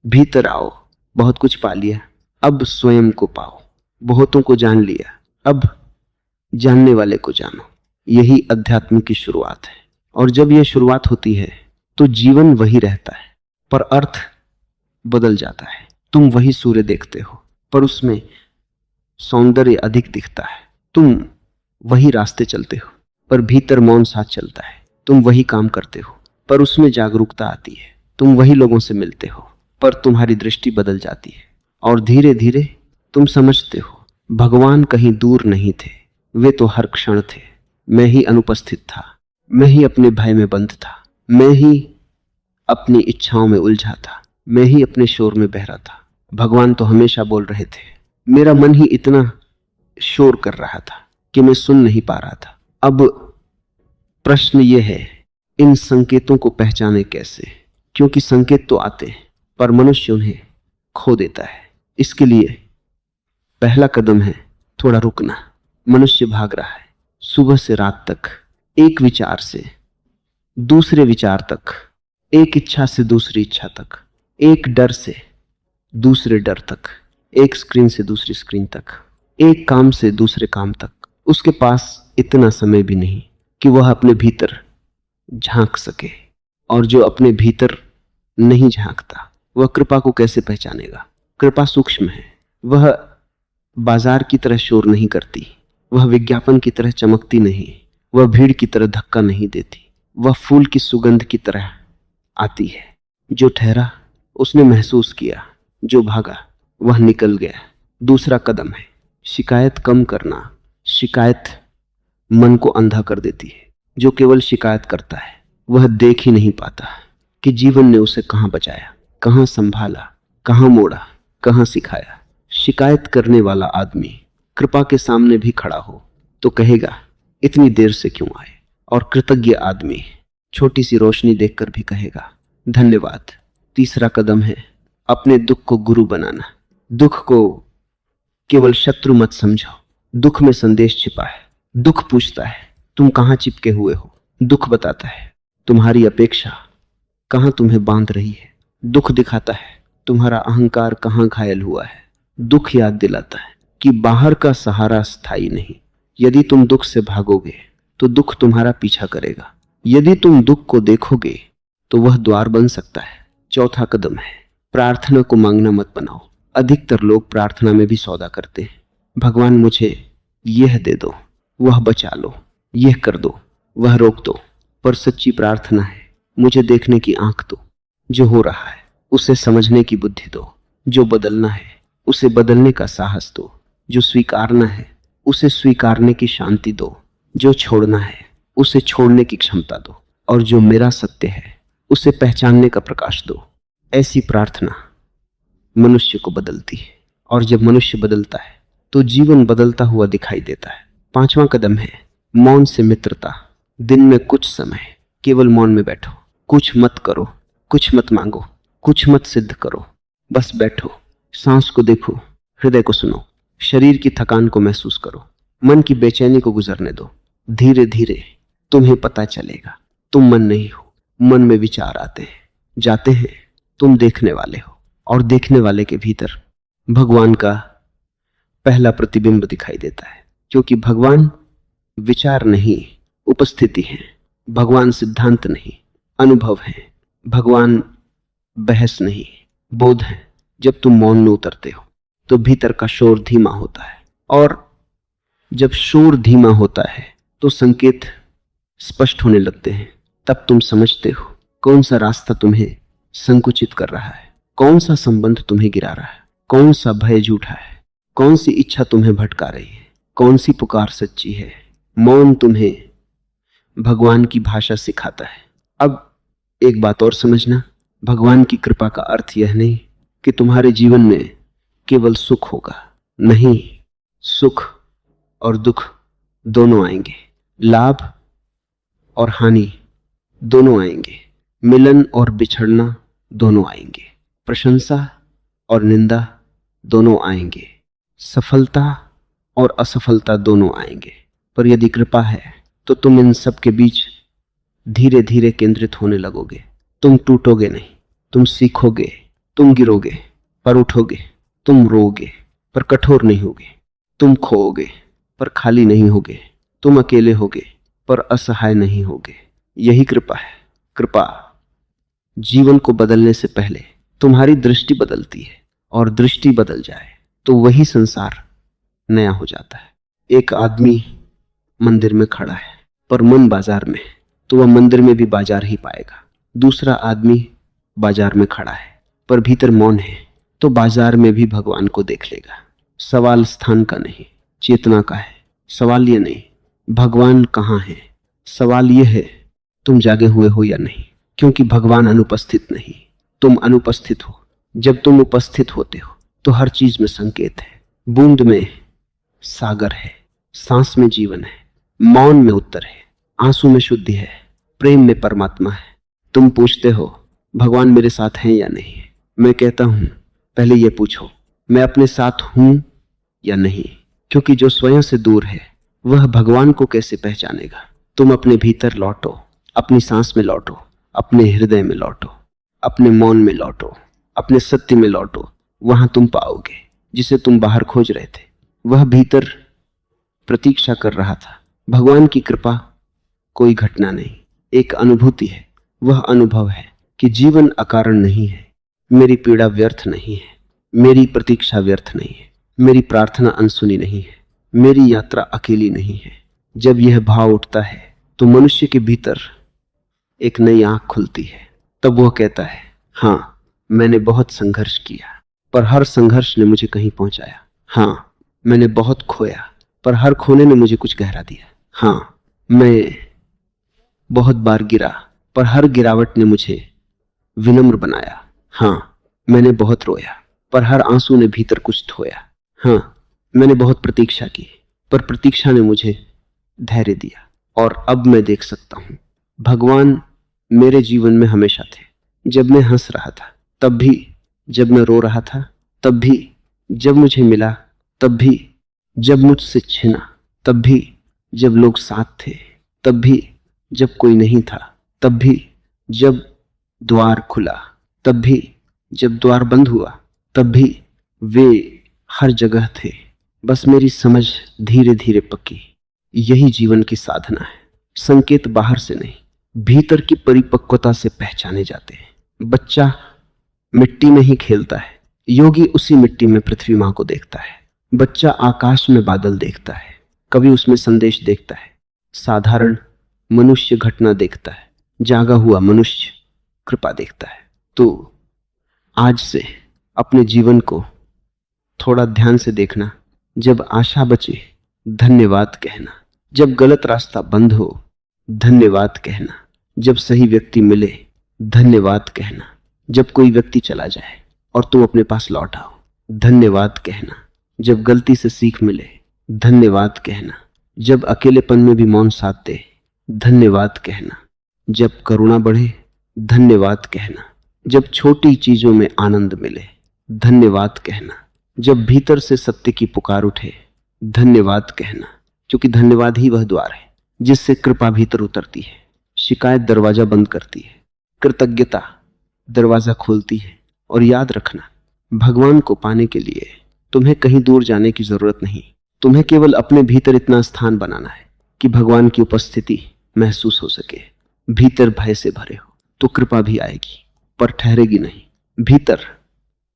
भीतर आओ, बहुत कुछ पा लिया, अब स्वयं को पाओ। बहुतों को जान लिया, अब जानने वाले को जानो। यही अध्यात्म की शुरुआत है। और जब यह शुरुआत होती है तो जीवन वही रहता है पर अर्थ बदल जाता है। तुम वही सूर्य देखते हो पर उसमें सौंदर्य अधिक दिखता है। तुम वही रास्ते चलते हो पर भीतर मौन साथ चलता है। तुम वही काम करते हो पर उसमें जागरूकता आती है। तुम वही लोगों से मिलते हो पर तुम्हारी दृष्टि बदल जाती है। और धीरे धीरे तुम समझते हो भगवान कहीं दूर नहीं थे, वे तो हर क्षण थे। मैं ही अनुपस्थित था, मैं ही अपने भय में बंद था, मैं ही अपनी इच्छाओं में उलझा था, मैं ही अपने शोर में बहरा था। भगवान तो हमेशा बोल रहे थे, मेरा मन ही इतना शोर कर रहा था कि मैं सुन नहीं पा रहा था। अब प्रश्न यह है इन संकेतों को पहचाने कैसे, क्योंकि संकेत तो आते हैं पर मनुष्य उन्हें खो देता है। इसके लिए पहला कदम है थोड़ा रुकना। मनुष्य भाग रहा है सुबह से रात तक, एक विचार से दूसरे विचार तक, एक इच्छा से दूसरी इच्छा तक, एक डर से दूसरे डर तक, एक स्क्रीन से दूसरी स्क्रीन तक, एक काम से दूसरे काम तक। उसके पास इतना समय भी नहीं कि वह अपने भीतर झांक सके। और जो अपने भीतर नहीं झांकता वह कृपा को कैसे पहचानेगा? कृपा सूक्ष्म है, वह बाजार की तरह शोर नहीं करती, वह विज्ञापन की तरह चमकती नहीं, वह भीड़ की तरह धक्का नहीं देती, वह फूल की सुगंध की तरह आती है। जो ठहरा उसने महसूस किया, जो भागा वह निकल गया। दूसरा कदम है शिकायत कम करना। शिकायत मन को अंधा कर देती है। जो केवल शिकायत करता है वह देख ही नहीं पाता कि जीवन ने उसे कहां बचाया, कहां संभाला, कहां मोड़ा, कहां सिखाया। शिकायत करने वाला आदमी कृपा के सामने भी खड़ा हो तो कहेगा इतनी देर से क्यों आए, और कृतज्ञ आदमी छोटी सी रोशनी देखकर भी कहेगा धन्यवाद। तीसरा कदम है अपने दुख को गुरु बनाना। दुख को केवल शत्रु मत समझो। दुख में संदेश छिपा है। दुख पूछता है तुम कहां चिपके हुए हो। दुख बताता है तुम्हारी अपेक्षा कहां तुम्हें बांध रही है। दुख दिखाता है तुम्हारा अहंकार कहां घायल हुआ है। दुख याद दिलाता है कि बाहर का सहारा स्थायी नहीं। यदि तुम दुख से भागोगे तो दुख तुम्हारा पीछा करेगा। यदि तुम दुख को देखोगे तो वह द्वार बन सकता है। चौथा कदम है प्रार्थना को मांगना मत बनाओ। अधिकतर लोग प्रार्थना में भी सौदा करते हैं। भगवान मुझे यह दे दो, वह बचा लो, यह कर दो, वह रोक दो। पर सच्ची प्रार्थना है मुझे देखने की आंख दो। जो हो रहा है उसे समझने की बुद्धि दो। जो बदलना है उसे बदलने का साहस दो। जो स्वीकारना है उसे स्वीकारने की शांति दो। जो छोड़ना है उसे छोड़ने की क्षमता दो। और जो मेरा सत्य है उसे पहचानने का प्रकाश दो। ऐसी प्रार्थना मनुष्य को बदलती है। और जब मनुष्य बदलता है तो जीवन बदलता हुआ दिखाई देता है। पांचवा कदम है मौन से मित्रता। दिन में कुछ समय केवल मौन में बैठो। कुछ मत करो, कुछ मत मांगो, कुछ मत सिद्ध करो। बस बैठो, सांस को देखो, हृदय को सुनो, शरीर की थकान को महसूस करो, मन की बेचैनी को गुजरने दो। धीरे धीरे तुम्हें पता चलेगा तुम मन नहीं हो। मन में विचार आते हैं, जाते हैं, तुम देखने वाले हो। और देखने वाले के भीतर भगवान का पहला प्रतिबिंब दिखाई देता है। क्योंकि भगवान विचार नहीं, उपस्थिति है। भगवान सिद्धांत नहीं, अनुभव है। भगवान बहस नहीं, बोध है। जब तुम मौन में उतरते हो तो भीतर का शोर धीमा होता है। और जब शोर धीमा होता है तो संकेत स्पष्ट होने लगते हैं। तब तुम समझते हो कौन सा रास्ता तुम्हें संकुचित कर रहा है, कौन सा संबंध तुम्हें गिरा रहा है, कौन सा भय झूठा है, कौन सी इच्छा तुम्हें भटका रही है, कौन सी पुकार सच्ची है। मौन तुम्हें भगवान की भाषा सिखाता है। अब एक बात और समझना, भगवान की कृपा का अर्थ यह नहीं कि तुम्हारे जीवन में केवल सुख होगा। नहीं, सुख और दुख दोनों आएंगे, लाभ और हानि दोनों आएंगे, मिलन और बिछड़ना दोनों आएंगे, प्रशंसा और निंदा दोनों आएंगे, सफलता और असफलता दोनों आएंगे। पर यदि कृपा है तो तुम इन सब के बीच धीरे धीरे केंद्रित होने लगोगे। तुम टूटोगे नहीं, तुम सीखोगे, तुम गिरोगे पर उठोगे, तुम रोओगे पर कठोर नहीं होगे, तुम खोओगे पर खाली नहीं होगे, तुम अकेले होगे पर असहाय नहीं होगे। यही कृपा है। कृपा जीवन को बदलने से पहले तुम्हारी दृष्टि बदलती है, और दृष्टि बदल जाए तो वही संसार नया हो जाता है। एक आदमी मंदिर में खड़ा है पर मन बाजार में, तो वह मंदिर में भी बाजार ही पाएगा। दूसरा आदमी बाजार में खड़ा है पर भीतर मौन है, तो बाजार में भी भगवान को देख लेगा। सवाल स्थान का नहीं, चेतना का है। सवाल ये नहीं भगवान कहाँ है, सवाल ये है तुम जागे हुए हो या नहीं। क्योंकि भगवान अनुपस्थित नहीं, तुम अनुपस्थित हो। जब तुम उपस्थित होते हो तो हर चीज में संकेत है। बूंद में सागर है, सांस में जीवन है, मौन में उत्तर है, आंसू में शुद्धि है, प्रेम में परमात्मा है। तुम पूछते हो भगवान मेरे साथ हैं या नहीं है? मैं कहता हूं पहले ये पूछो, मैं अपने साथ हूं या नहीं? क्योंकि जो स्वयं से दूर है वह भगवान को कैसे पहचानेगा? तुम अपने भीतर लौटो, अपनी सांस में लौटो, अपने हृदय में लौटो, अपने मौन में लौटो, अपने सत्य में लौटो। वहां तुम पाओगे जिसे तुम बाहर खोज रहे थे। वह भीतर प्रतीक्षा कर रहा था। भगवान की कृपा कोई घटना नहीं, एक अनुभूति है। वह अनुभव है कि जीवन अकारण नहीं है, मेरी पीड़ा व्यर्थ नहीं है, मेरी प्रतीक्षा व्यर्थ नहीं है, मेरी प्रार्थना अनसुनी नहीं है, मेरी यात्रा अकेली नहीं है। जब यह भाव उठता है तो मनुष्य के भीतर एक नई आंख खुलती है। तब वह कहता है, हाँ मैंने बहुत संघर्ष किया, पर हर संघर्ष ने मुझे कहीं पहुंचाया। हाँ मैंने बहुत खोया, पर हर खोने ने मुझे कुछ गहरा दिया। हाँ मैं बहुत बार गिरा, पर हर गिरावट ने मुझे विनम्र बनाया। हाँ मैंने बहुत रोया, पर हर आंसू ने भीतर कुछ धोया। हाँ मैंने बहुत प्रतीक्षा की, पर प्रतीक्षा ने मुझे धैर्य दिया। और अब मैं देख सकता हूं भगवान मेरे जीवन में हमेशा थे। जब मैं हंस रहा था तब भी, जब मैं रो रहा था तब भी, जब मुझे मिला तब भी, जब मुझसे छिना तब भी, जब लोग साथ थे तब भी, जब कोई नहीं था तब भी, जब द्वार खुला तब भी, जब द्वार बंद हुआ तब भी, वे हर जगह थे। बस मेरी समझ धीरे धीरे पकी। यही जीवन की साधना है। संकेत बाहर से नहीं, भीतर की परिपक्वता से पहचाने जाते हैं। बच्चा मिट्टी में ही खेलता है, योगी उसी मिट्टी में पृथ्वी मां को देखता है। बच्चा आकाश में बादल देखता है, कभी उसमें संदेश देखता है। साधारण मनुष्य घटना देखता है, जागा हुआ मनुष्य कृपा देखता है। तो आज से अपने जीवन को थोड़ा ध्यान से देखना। जब आशा बचे धन्यवाद कहना, जब गलत रास्ता बंद हो धन्यवाद कहना, जब सही व्यक्ति मिले धन्यवाद कहना, जब कोई व्यक्ति चला जाए और तुम अपने पास लौट आओ धन्यवाद कहना, जब गलती से सीख मिले धन्यवाद कहना, जब अकेलेपन में भी मौन साथ दे धन्यवाद कहना, जब करुणा बढ़े धन्यवाद कहना, जब छोटी चीजों में आनंद मिले धन्यवाद कहना, जब भीतर से सत्य की पुकार उठे धन्यवाद कहना। क्योंकि धन्यवाद ही वह द्वार है जिससे कृपा भीतर उतरती है। शिकायत दरवाजा बंद करती है, कृतज्ञता दरवाजा खोलती है। और याद रखना, भगवान को पाने के लिए तुम्हें कहीं दूर जाने की जरूरत नहीं। तुम्हें केवल अपने भीतर इतना स्थान बनाना है कि भगवान की उपस्थिति महसूस हो सके। भीतर भय से भरे हो तो कृपा भी आएगी, पर ठहरेगी नहीं। भीतर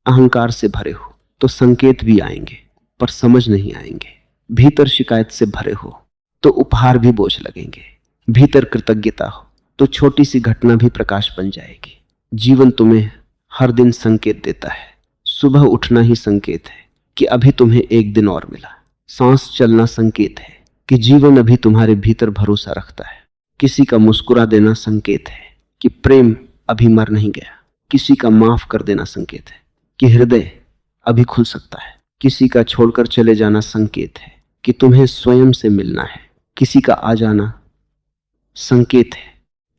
अहंकार से भरे हो तो संकेत भी आएंगे, पर समझ नहीं आएंगे। भीतर शिकायत से भरे हो तो उपहार भी बोझ लगेंगे। भीतर कृतज्ञता हो तो छोटी सी घटना भी प्रकाश बन जाएगी। जीवन तुम्हें हर दिन संकेत देता है। सुबह उठना ही संकेत है कि अभी तुम्हें एक दिन और मिला। सांस चलना संकेत है कि जीवन अभी तुम्हारे भीतर भरोसा रखता है। किसी का मुस्कुरा देना संकेत है कि प्रेम अभी मर नहीं गया। किसी का माफ कर देना संकेत है कि हृदय अभी खुल सकता है। किसी का छोड़कर चले जाना संकेत है कि तुम्हें स्वयं से मिलना है। किसी का आ जाना संकेत है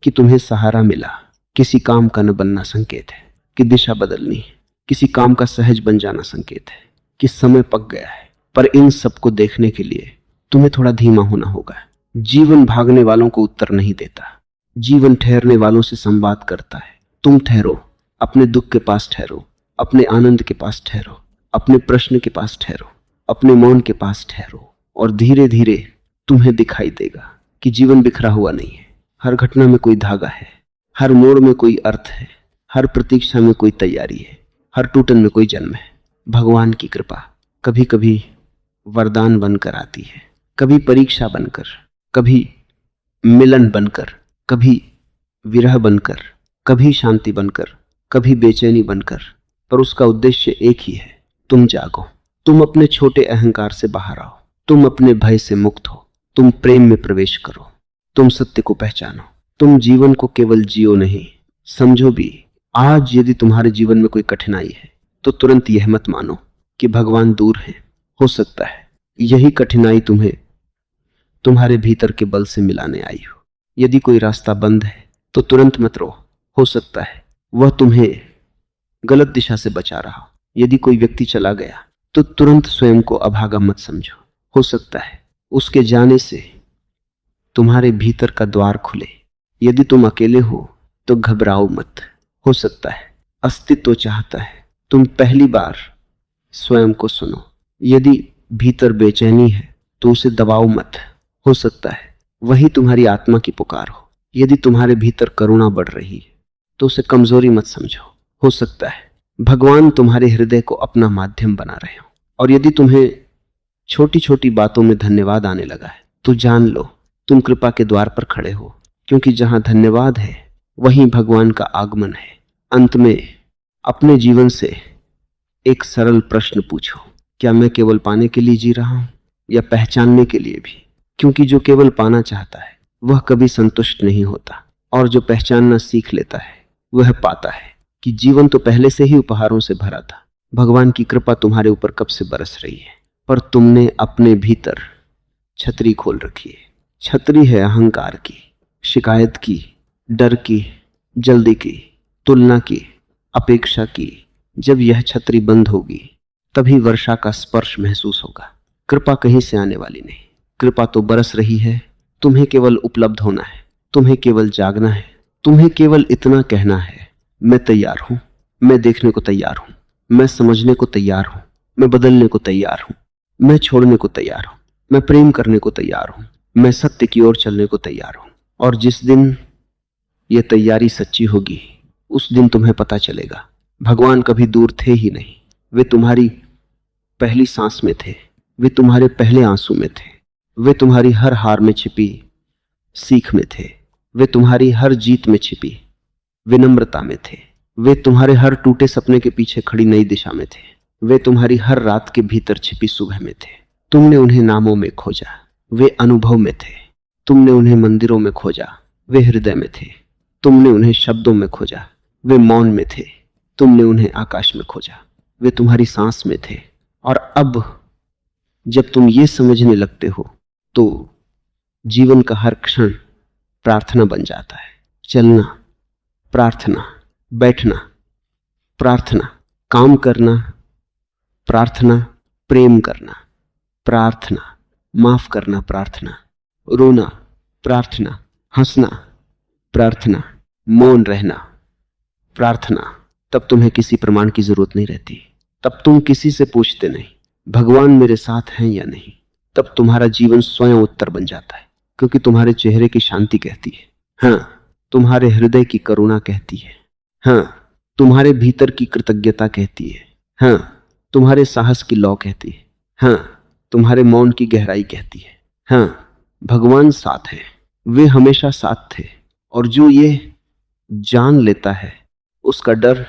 कि तुम्हें सहारा मिला। किसी काम का न बनना संकेत है कि दिशा बदलनी है। किसी काम का सहज बन जाना संकेत है कि समय पक गया है। पर इन सबको देखने के लिए तुम्हें थोड़ा धीमा होना होगा। जीवन भागने वालों को उत्तर नहीं देता, जीवन ठहरने वालों से संवाद करता है। तुम ठहरो, अपने दुख के पास ठहरो, अपने आनंद के पास ठहरो, अपने प्रश्न के पास ठहरो, अपने मौन के पास ठहरो, और धीरे धीरे तुम्हें दिखाई देगा कि जीवन बिखरा हुआ नहीं है। हर घटना में कोई धागा है, हर मोड़ में कोई अर्थ है, हर प्रतीक्षा में कोई तैयारी है, हर टूटन में कोई जन्म है। भगवान की कृपा कभी कभी वरदान बनकर आती है, कभी परीक्षा बनकर, कभी मिलन बनकर, कभी विरह बनकर, कभी शांति बनकर, कभी बेचैनी बनकर। पर उसका उद्देश्य एक ही है, तुम जागो, तुम अपने छोटे अहंकार से बाहर आओ, तुम अपने भय से मुक्त हो, तुम प्रेम में प्रवेश करो, तुम सत्य को पहचानो। तुम जीवन को केवल जियो नहीं, समझो भी। आज यदि तुम्हारे जीवन में कोई कठिनाई है तो तुरंत यह मत मानो कि भगवान दूर है। हो सकता है यही कठिनाई तुम्हें तुम्हारे भीतर के बल से मिलाने आई हो। यदि कोई रास्ता बंद है तो तुरंत मत रो, हो सकता है वह तुम्हें गलत दिशा से बचा रहा हो। यदि कोई व्यक्ति चला गया तो तुरंत स्वयं को अभागा मत समझो। हो सकता है उसके जाने से तुम्हारे भीतर का द्वार खुले। यदि तुम अकेले हो तो घबराओ मत। हो सकता है अस्तित्व चाहता है तुम पहली बार स्वयं को सुनो। यदि भीतर बेचैनी है तो उसे दबाओ मत। हो सकता है वही तुम्हारी आत्मा की पुकार हो। यदि तुम्हारे भीतर करुणा बढ़ रही है तो उसे कमजोरी मत समझो। हो सकता है भगवान तुम्हारे हृदय को अपना माध्यम बना रहे हो। और यदि तुम्हें छोटी छोटी बातों में धन्यवाद आने लगा है तो जान लो तुम कृपा के द्वार पर खड़े हो, क्योंकि जहां धन्यवाद है वहीं भगवान का आगमन है। अंत में अपने जीवन से एक सरल प्रश्न पूछो, क्या मैं केवल पाने के लिए जी रहा हूं या पहचानने के लिए भी? क्योंकि जो केवल पाना चाहता है वह कभी संतुष्ट नहीं होता, और जो पहचानना सीख लेता है वह पाता है कि जीवन तो पहले से ही उपहारों से भरा था। भगवान की कृपा तुम्हारे ऊपर कब से बरस रही है, पर तुमने अपने भीतर छतरी खोल रखी है। छतरी है अहंकार की, शिकायत की, डर की, जल्दी की, तुलना की, अपेक्षा की। जब यह छतरी बंद होगी तभी वर्षा का स्पर्श महसूस होगा। कृपा कहीं से आने वाली नहीं, कृपा तो बरस रही है। तुम्हें केवल उपलब्ध होना है, तुम्हें केवल जागना है, तुम्हें केवल इतना कहना है, मैं तैयार हूं, मैं देखने को तैयार हूं, मैं समझने को तैयार हूं, मैं बदलने को तैयार हूं, मैं छोड़ने को तैयार हूं, मैं प्रेम करने को तैयार हूं, मैं सत्य की ओर चलने को तैयार हूं। और जिस दिन यह तैयारी सच्ची होगी उस दिन तुम्हें पता चलेगा भगवान कभी दूर थे ही नहीं। वे तुम्हारी पहली सांस में थे, वे तुम्हारे पहले आंसू में थे, वे तुम्हारी हर हार में छिपी सीख में थे, वे तुम्हारी हर जीत में छिपी विनम्रता में थे, वे तुम्हारे हर टूटे सपने के पीछे खड़ी नई दिशा में थे, वे तुम्हारी हर रात के भीतर छिपी सुबह में थे। तुमने उन्हें नामों में खोजा, वे अनुभव में थे। तुमने उन्हें मंदिरों में खोजा, वे हृदय में थे। तुमने उन्हें शब्दों में खोजा, वे मौन में थे। तुमने उन्हें आकाश में खोजा, वे तुम्हारी सांस में थे। और अब जब तुम ये समझने लगते हो तो जीवन का हर क्षण प्रार्थना बन जाता है। चलना प्रार्थना, बैठना प्रार्थना, काम करना प्रार्थना, प्रेम करना प्रार्थना, माफ करना प्रार्थना, रोना प्रार्थना, हंसना प्रार्थना, मौन रहना प्रार्थना। तब तुम्हें किसी प्रमाण की जरूरत नहीं रहती। तब तुम किसी से पूछते नहीं भगवान मेरे साथ हैं या नहीं। तब तुम्हारा जीवन स्वयं उत्तर बन जाता है, क्योंकि तुम्हारे चेहरे की शांति कहती है हाँ, तुम्हारे हृदय की करुणा कहती है हाँ, तुम्हारे भीतर की कृतज्ञता कहती है हाँ, तुम्हारे साहस की लौ कहती है हाँ, तुम्हारे मौन की गहराई कहती है हाँ, भगवान साथ है। वे हमेशा साथ थे। और जो ये जान लेता है उसका डर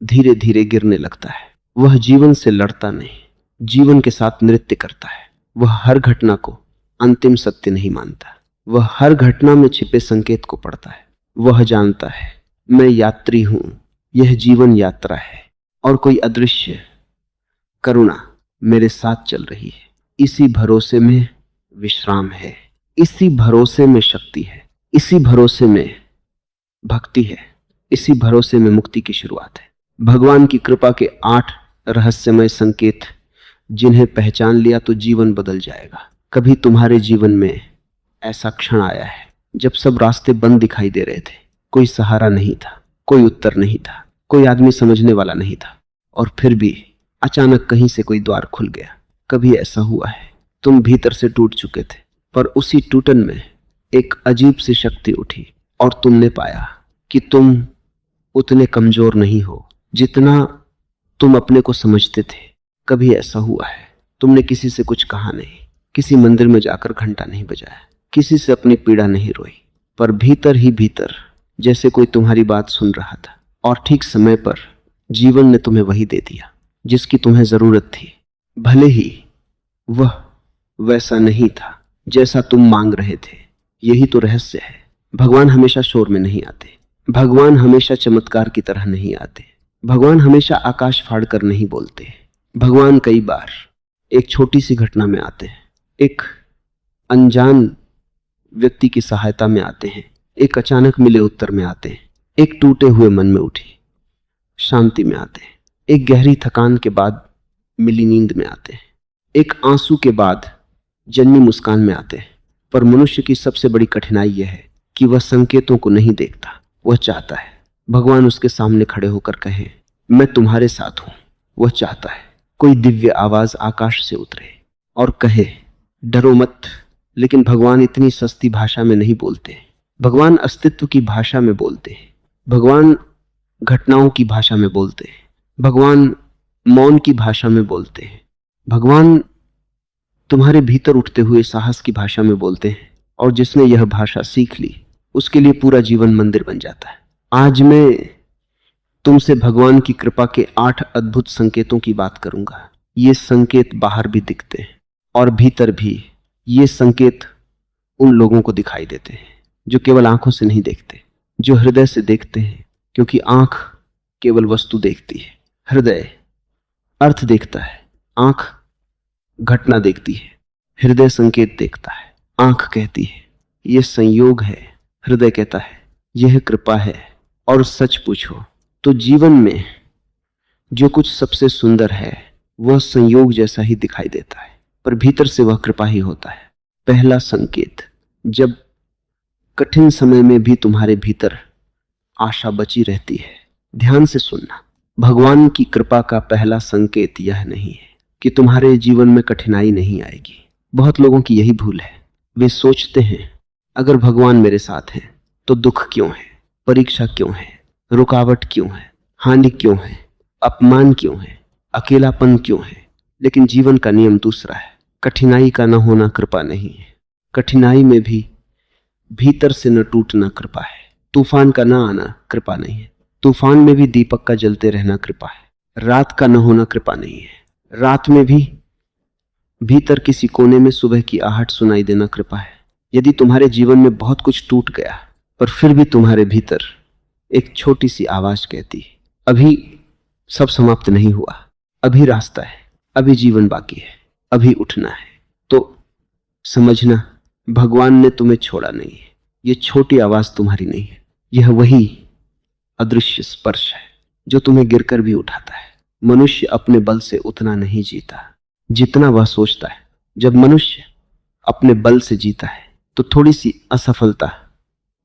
धीरे धीरे गिरने लगता है। वह जीवन से लड़ता नहीं, जीवन के साथ नृत्य करता है। वह हर घटना को अंतिम सत्य नहीं मानता, वह हर घटना में छिपे संकेत को पढ़ता है। वह जानता है मैं यात्री हूं, यह जीवन यात्रा है और कोई अदृश्य करुणा मेरे साथ चल रही है। इसी भरोसे में विश्राम है, इसी भरोसे में शक्ति है, इसी भरोसे में भक्ति है, इसी भरोसे में मुक्ति की शुरुआत है। भगवान की कृपा के 8 रहस्यमय संकेत जिन्हें पहचान लिया तो जीवन बदल जाएगा। कभी तुम्हारे जीवन में ऐसा क्षण आया है जब सब रास्ते बंद दिखाई दे रहे थे, कोई सहारा नहीं था, कोई उत्तर नहीं था, कोई आदमी समझने वाला नहीं था, और फिर भी अचानक कहीं से कोई द्वार खुल गया। कभी ऐसा हुआ है तुम भीतर से टूट चुके थे, पर उसी टूटन में एक अजीब सी शक्ति उठी और तुमने पाया कि तुम उतने कमजोर नहीं हो जितना तुम अपने को समझते थे। कभी ऐसा हुआ है तुमने किसी से कुछ कहा नहीं, किसी मंदिर में जाकर घंटा नहीं बजाया, किसी से अपनी पीड़ा नहीं रोई, पर भीतर ही भीतर जैसे कोई तुम्हारी बात सुन रहा था, और ठीक समय पर जीवन ने तुम्हें वही दे दिया जिसकी तुम्हें जरूरत थी। भले ही वह वैसा नहीं था जैसा तुम मांग रहे थे। यही तो रहस्य है। भगवान हमेशा शोर में नहीं आते, भगवान हमेशा चमत्कार की तरह नहीं आते, भगवान हमेशा आकाश फाड़ कर नहीं बोलते। भगवान कई बार एक छोटी सी घटना में आते हैं, एक अनजान व्यक्ति की सहायता में आते हैं, एक अचानक मिले उत्तर में आते हैं, एक टूटे हुए मन में उठी शांति में आते हैं, एक गहरी थकान के बाद मिली नींद में आते हैं, एक आंसू के बाद जन्मी मुस्कान में आते हैं। पर मनुष्य की सबसे बड़ी कठिनाई यह है कि वह संकेतों को नहीं देखता। वह चाहता है भगवान उसके सामने खड़े होकर कहे, मैं तुम्हारे साथ हूं। वह चाहता है कोई दिव्य आवाज आकाश से उतरे और कहे, डरो मत। लेकिन भगवान इतनी सस्ती भाषा में नहीं बोलते। भगवान अस्तित्व की भाषा में बोलते हैं। भगवान घटनाओं की भाषा में बोलते हैं। भगवान मौन की भाषा में बोलते हैं। भगवान तुम्हारे भीतर उठते हुए साहस की भाषा में बोलते हैं। और जिसने यह भाषा सीख ली उसके लिए पूरा जीवन मंदिर बन जाता है। आज मैं तुमसे भगवान की कृपा के 8 अद्भुत संकेतों की बात करूंगा। ये संकेत बाहर भी दिखते हैं और भीतर भी। ये संकेत उन लोगों को दिखाई देते हैं जो केवल आंखों से नहीं देखते, जो हृदय से देखते हैं। क्योंकि आंख केवल वस्तु देखती है, हृदय अर्थ देखता है। आंख घटना देखती है, हृदय संकेत देखता है। आंख कहती है यह संयोग है, हृदय कहता है यह कृपा है। और सच पूछो तो जीवन में जो कुछ सबसे सुंदर है वह संयोग जैसा ही दिखाई देता है, पर भीतर से वह कृपा ही होता है। पहला संकेत, जब कठिन समय में भी तुम्हारे भीतर आशा बची रहती है। ध्यान से सुनना, भगवान की कृपा का पहला संकेत यह नहीं है कि तुम्हारे जीवन में कठिनाई नहीं आएगी। बहुत लोगों की यही भूल है। वे सोचते हैं अगर भगवान मेरे साथ हैं तो दुख क्यों है, परीक्षा क्यों है, रुकावट क्यों है, हानि क्यों है, अपमान क्यों है, अकेलापन क्यों है। लेकिन जीवन का नियम दूसरा है। कठिनाई का न होना कृपा नहीं है। कठिनाई में भी भीतर से न टूटना कृपा है। तूफान का न आना कृपा नहीं है। तूफान में भी दीपक का जलते रहना कृपा है। रात का न होना कृपा नहीं है। रात में भी भीतर किसी कोने में सुबह की आहट सुनाई देना कृपा है। यदि तुम्हारे जीवन में बहुत कुछ टूट गया पर फिर भी तुम्हारे भीतर एक छोटी सी आवाज कहती है, अभी सब समाप्त नहीं हुआ, अभी रास्ता है, अभी जीवन बाकी है, अभी उठना है, तो समझना भगवान ने तुम्हें छोड़ा नहीं है। ये छोटी आवाज तुम्हारी नहीं है, यह वही अदृश्य स्पर्श है जो तुम्हें गिरकर भी उठाता है। मनुष्य अपने बल से उतना नहीं जीता जितना वह सोचता है। जब मनुष्य अपने बल से जीता है तो थोड़ी सी असफलता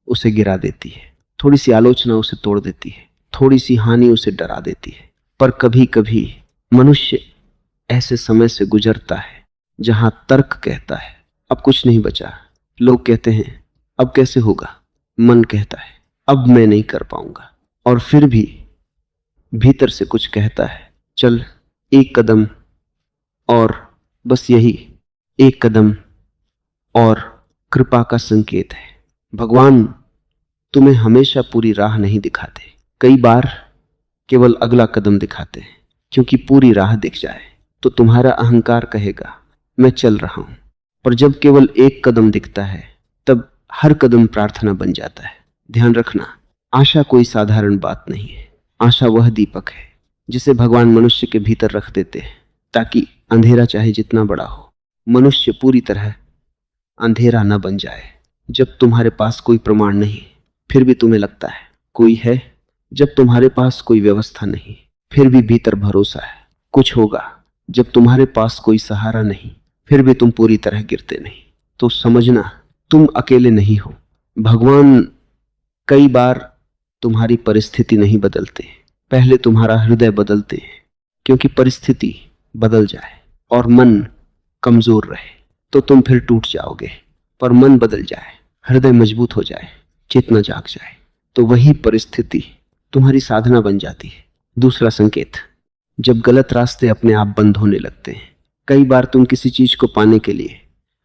उसे गिरा देती है, थोड़ी सी आलोचना उसे तोड़ देती है, थोड़ी सी हानि उसे डरा देती है। पर कभी कभी मनुष्य ऐसे समय से गुजरता है जहां तर्क कहता है अब कुछ नहीं बचा, लोग कहते हैं अब कैसे होगा, मन कहता है अब मैं नहीं कर पाऊंगा, और फिर भी भीतर से कुछ कहता है चल एक कदम और, बस यही एक कदम और। कृपा का संकेत है। भगवान तुम्हें हमेशा पूरी राह नहीं दिखाते, कई बार केवल अगला कदम दिखाते हैं, क्योंकि पूरी राह दिख जाए तो तुम्हारा अहंकार कहेगा मैं चल रहा हूं। पर जब केवल एक कदम दिखता है तब हर कदम प्रार्थना बन जाता है। ध्यान रखना, आशा कोई साधारण बात नहीं है। आशा वह दीपक है जिसे भगवान मनुष्य के भीतर रख देते हैं ताकि अंधेरा चाहे जितना बड़ा हो, मनुष्य पूरी तरह अंधेरा न बन जाए। जब तुम्हारे पास कोई प्रमाण नहीं फिर भी तुम्हें लगता है कोई है, जब तुम्हारे पास कोई व्यवस्था नहीं फिर भी भीतर भरोसा है कुछ होगा, जब तुम्हारे पास कोई सहारा नहीं फिर भी तुम पूरी तरह गिरते नहीं, तो समझना तुम अकेले नहीं हो। भगवान कई बार तुम्हारी परिस्थिति नहीं बदलते, पहले तुम्हारा हृदय बदलते हैं। क्योंकि परिस्थिति बदल जाए और मन कमजोर रहे तो तुम फिर टूट जाओगे, पर मन बदल जाए, हृदय मजबूत हो जाए, चेतना जाग जाए, तो वही परिस्थिति तुम्हारी साधना बन जाती है। दूसरा संकेत, जब गलत रास्ते अपने आप बंद होने लगते हैं। कई बार तुम किसी चीज को पाने के लिए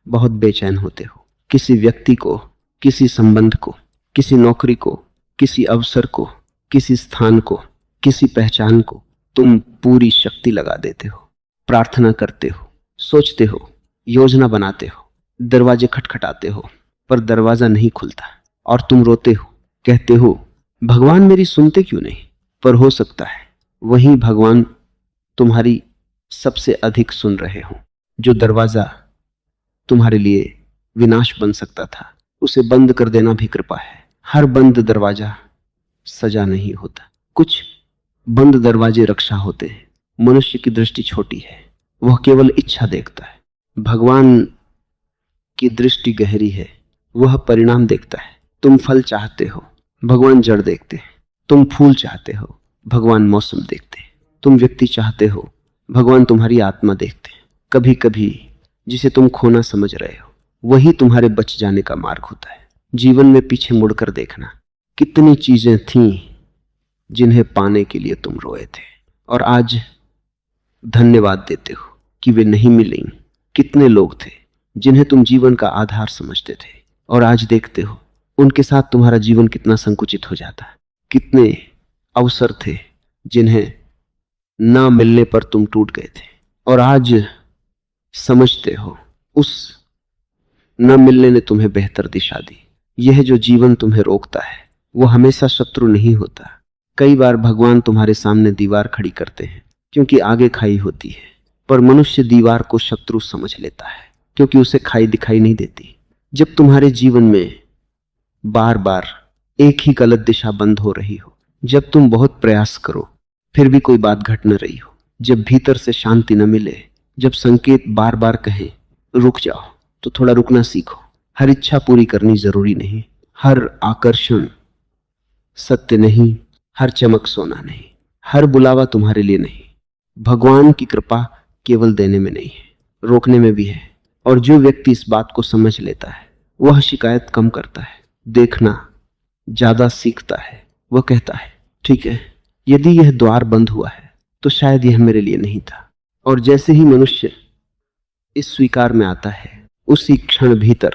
बहुत बेचैन होते हो, किसी व्यक्ति को, किसी संबंध को, किसी नौकरी को, किसी अवसर को, किसी स्थान को, किसी पहचान को तुम पूरी शक्ति लगा देते हो, प्रार्थना करते हो, सोचते हो, योजना बनाते हो, दरवाजे खटखटाते हो, पर दरवाजा नहीं खुलता और तुम रोते हो, कहते हो भगवान मेरी सुनते क्यों नहीं। पर हो सकता है वही भगवान तुम्हारी सबसे अधिक सुन रहे हो। जो दरवाजा तुम्हारे लिए विनाश बन सकता था उसे बंद कर देना भी कृपा है। हर बंद दरवाजा सजा नहीं होता, कुछ बंद दरवाजे रक्षा होते हैं। मनुष्य की दृष्टि छोटी है, वह केवल इच्छा देखता है। भगवान की दृष्टि गहरी है, वह परिणाम देखता है। तुम फल चाहते हो, भगवान जड़ देखते हैं। तुम फूल चाहते हो, भगवान मौसम देखते हैं। तुम व्यक्ति चाहते हो, भगवान तुम्हारी आत्मा देखते हैं। कभी कभी जिसे तुम खोना समझ रहे हो वही तुम्हारे बच जाने का मार्ग होता है। जीवन में पीछे मुड़कर देखना, कितनी चीजें थीं जिन्हें पाने के लिए तुम रोए थे और आज धन्यवाद देते हो कि वे नहीं मिली। कितने लोग थे जिन्हें तुम जीवन का आधार समझते थे और आज देखते हो उनके साथ तुम्हारा जीवन कितना संकुचित हो जाता है। कितने अवसर थे जिन्हें ना मिलने पर तुम टूट गए थे और आज समझते हो उस न मिलने ने तुम्हें बेहतर दिशा दी। यह जो जीवन तुम्हें रोकता है वो हमेशा शत्रु नहीं होता। कई बार भगवान तुम्हारे सामने दीवार खड़ी करते हैं क्योंकि आगे खाई होती है, पर मनुष्य दीवार को शत्रु समझ लेता है क्योंकि उसे खाई दिखाई नहीं देती। जब तुम्हारे जीवन में बार बार एक ही गलत दिशा बंद हो रही हो, जब तुम बहुत प्रयास करो फिर भी कोई बात घट न रही हो, जब भीतर से शांति न मिले, जब संकेत बार बार कहे रुक जाओ, तो थोड़ा रुकना सीखो। हर इच्छा पूरी करनी जरूरी नहीं, हर आकर्षण सत्य नहीं, हर चमक सोना नहीं, हर बुलावा तुम्हारे लिए नहीं। भगवान की कृपा केवल देने में नहीं है, रोकने में भी है। और जो व्यक्ति इस बात को समझ लेता है वह शिकायत कम करता है, देखना ज्यादा सीखता है। वह कहता है ठीक है, यदि यह द्वार बंद हुआ है तो शायद यह मेरे लिए नहीं था। और जैसे ही मनुष्य इस स्वीकार में आता है उसी क्षण भीतर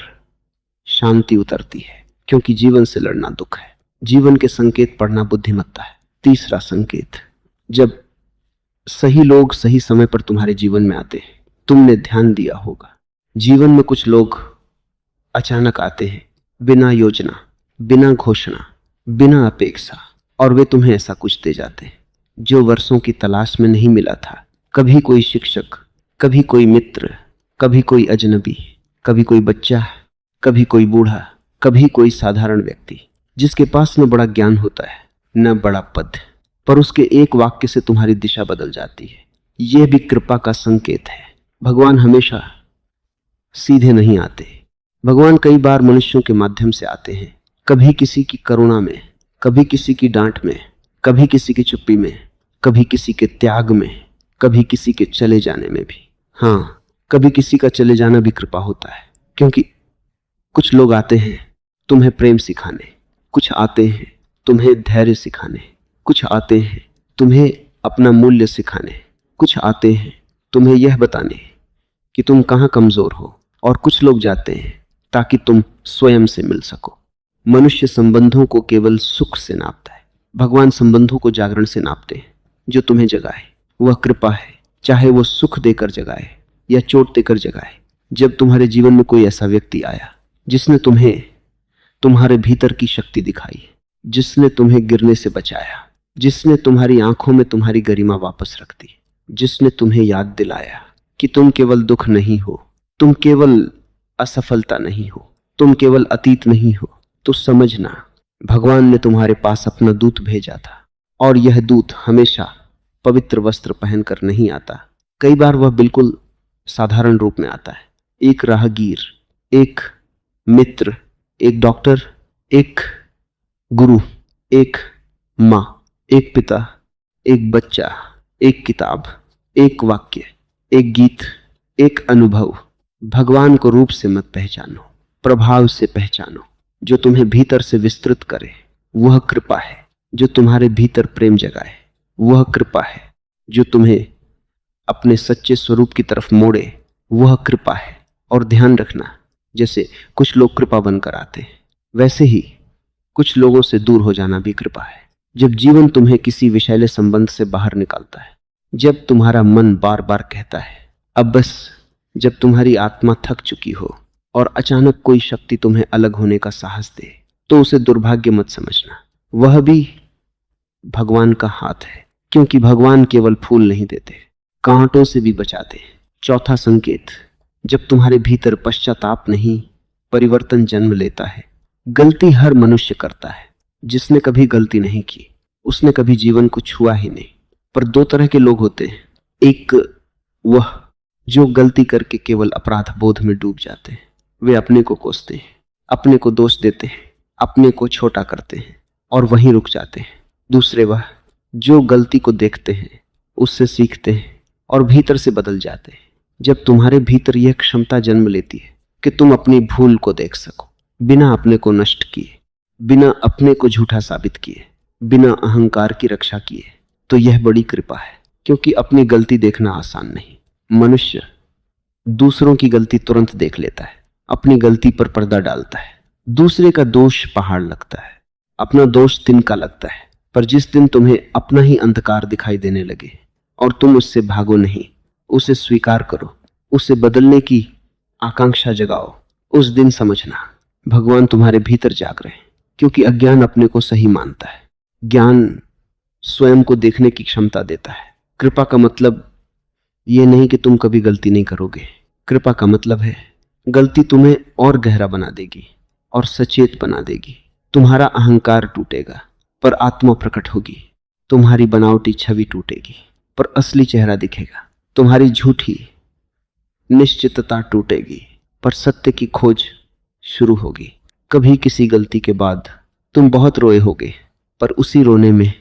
शांति उतरती है, क्योंकि जीवन से लड़ना दुख है, जीवन के संकेत पढ़ना बुद्धिमत्ता है। तीसरा संकेत, जब सही लोग सही समय पर तुम्हारे जीवन में आते हैं। तुमने ध्यान दिया होगा, जीवन में कुछ लोग अचानक आते हैं, बिना योजना, बिना घोषणा, बिना अपेक्षा, और वे तुम्हें ऐसा कुछ दे जाते हैं जो वर्षों की तलाश में नहीं मिला था। कभी कोई शिक्षक, कभी कोई मित्र, कभी कोई अजनबी, कभी कोई बच्चा, कभी कोई बूढ़ा, कभी कोई साधारण व्यक्ति जिसके पास न बड़ा ज्ञान होता है न बड़ा पद, पर उसके एक वाक्य से तुम्हारी दिशा बदल जाती है। यह भी कृपा का संकेत है। भगवान हमेशा सीधे नहीं आते, भगवान कई बार मनुष्यों के माध्यम से आते हैं। कभी किसी की करुणा में, कभी किसी की डांट में, कभी किसी की चुप्पी में, कभी किसी के त्याग में, कभी किसी के चले जाने में भी। हाँ, कभी किसी का चले जाना भी कृपा होता है, क्योंकि कुछ लोग आते हैं तुम्हें प्रेम सिखाने, कुछ आते हैं तुम्हें धैर्य सिखाने, कुछ आते हैं तुम्हें अपना मूल्य सिखाने, कुछ आते हैं तुम्हें यह बताने कि तुम कहाँ कमजोर हो, और कुछ लोग जाते हैं ताकि तुम स्वयं से मिल सको। मनुष्य संबंधों को केवल सुख से नापता है, भगवान संबंधों को जागरण से नापते हैं। जो तुम्हें जगाए वह कृपा है, चाहे वो सुख देकर जगाए या चोट देकर जगाए। जब तुम्हारे जीवन में कोई ऐसा व्यक्ति आया जिसने तुम्हें तुम्हारे भीतर की शक्ति दिखाई, जिसने तुम्हें गिरने से बचाया, जिसने तुम्हारी आंखों में तुम्हारी गरिमा वापस रख दी, जिसने तुम्हें याद दिलाया कि तुम केवल दुख नहीं हो, तुम केवल असफलता नहीं हो, तुम केवल अतीत नहीं हो, तो समझना भगवान ने तुम्हारे पास अपना दूत भेजा था। और यह दूत हमेशा पवित्र वस्त्र पहनकर नहीं आता, कई बार वह बिल्कुल साधारण रूप में आता है। एक राहगीर, एक मित्र, एक डॉक्टर, एक गुरु, एक माँ, एक पिता, एक बच्चा, एक किताब, एक वाक्य, एक गीत, एक अनुभव। भगवान को रूप से मत पहचानो, प्रभाव से पहचानो। जो तुम्हें भीतर से विस्तृत करे वह कृपा है, जो तुम्हारे भीतर प्रेम जगाए वह कृपा है, जो तुम्हें अपने सच्चे स्वरूप की तरफ मोड़े वह कृपा है। और ध्यान रखना, जैसे कुछ लोग कृपा बनकर आते हैं, वैसे ही कुछ लोगों से दूर हो जाना भी कृपा है। जब जीवन तुम्हें किसी विषैले संबंध से बाहर निकालता है, जब तुम्हारा मन बार बार कहता है अब बस, जब तुम्हारी आत्मा थक चुकी हो और अचानक कोई शक्ति तुम्हें अलग होने का साहस दे, तो उसे दुर्भाग्य मत समझना, वह भी भगवान का हाथ है। क्योंकि भगवान केवल फूल नहीं देते, कांटों से भी बचाते हैं। चौथा संकेत, जब तुम्हारे भीतर पश्चाताप नहीं परिवर्तन जन्म लेता है। गलती हर मनुष्य करता है, जिसने कभी गलती नहीं की उसने कभी जीवन को छुआ ही नहीं। पर दो तरह के लोग होते हैं, एक वह जो गलती करके केवल अपराध बोध में डूब जाते हैं, वे अपने को कोसते हैं, अपने को दोष देते हैं, अपने को छोटा करते हैं और वहीं रुक जाते हैं। दूसरे वह जो गलती को देखते हैं, उससे सीखते हैं और भीतर से बदल जाते हैं। जब तुम्हारे भीतर यह क्षमता जन्म लेती है कि तुम अपनी भूल को देख सको, बिना अपने को नष्ट किए, बिना अपने को झूठा साबित किए, बिना अहंकार की रक्षा किए, तो यह बड़ी कृपा है। क्योंकि अपनी गलती देखना आसान नहीं। मनुष्य दूसरों की गलती तुरंत देख लेता है, अपनी गलती पर पर्दा डालता है, दूसरे का दोष पहाड़ लगता है, अपना दोष तिनका लगता है। पर जिस दिन तुम्हें अपना ही अंधकार दिखाई देने लगे और तुम उससे भागो नहीं, उसे स्वीकार करो, उसे बदलने की आकांक्षा जगाओ, उस दिन समझना भगवान तुम्हारे भीतर जाग रहे हैं। क्योंकि अज्ञान अपने को सही मानता है, ज्ञान स्वयं को देखने की क्षमता देता है। कृपा का मतलब यह नहीं कि तुम कभी गलती नहीं करोगे। कृपा का मतलब है गलती तुम्हें और गहरा बना देगी और सचेत बना देगी। तुम्हारा अहंकार टूटेगा पर आत्मा प्रकट होगी, तुम्हारी बनावटी छवि टूटेगी पर असली चेहरा दिखेगा, तुम्हारी झूठी निश्चितता टूटेगी पर सत्य की खोज शुरू होगी। कभी किसी गलती के बाद तुम बहुत रोए होगे, पर उसी रोने में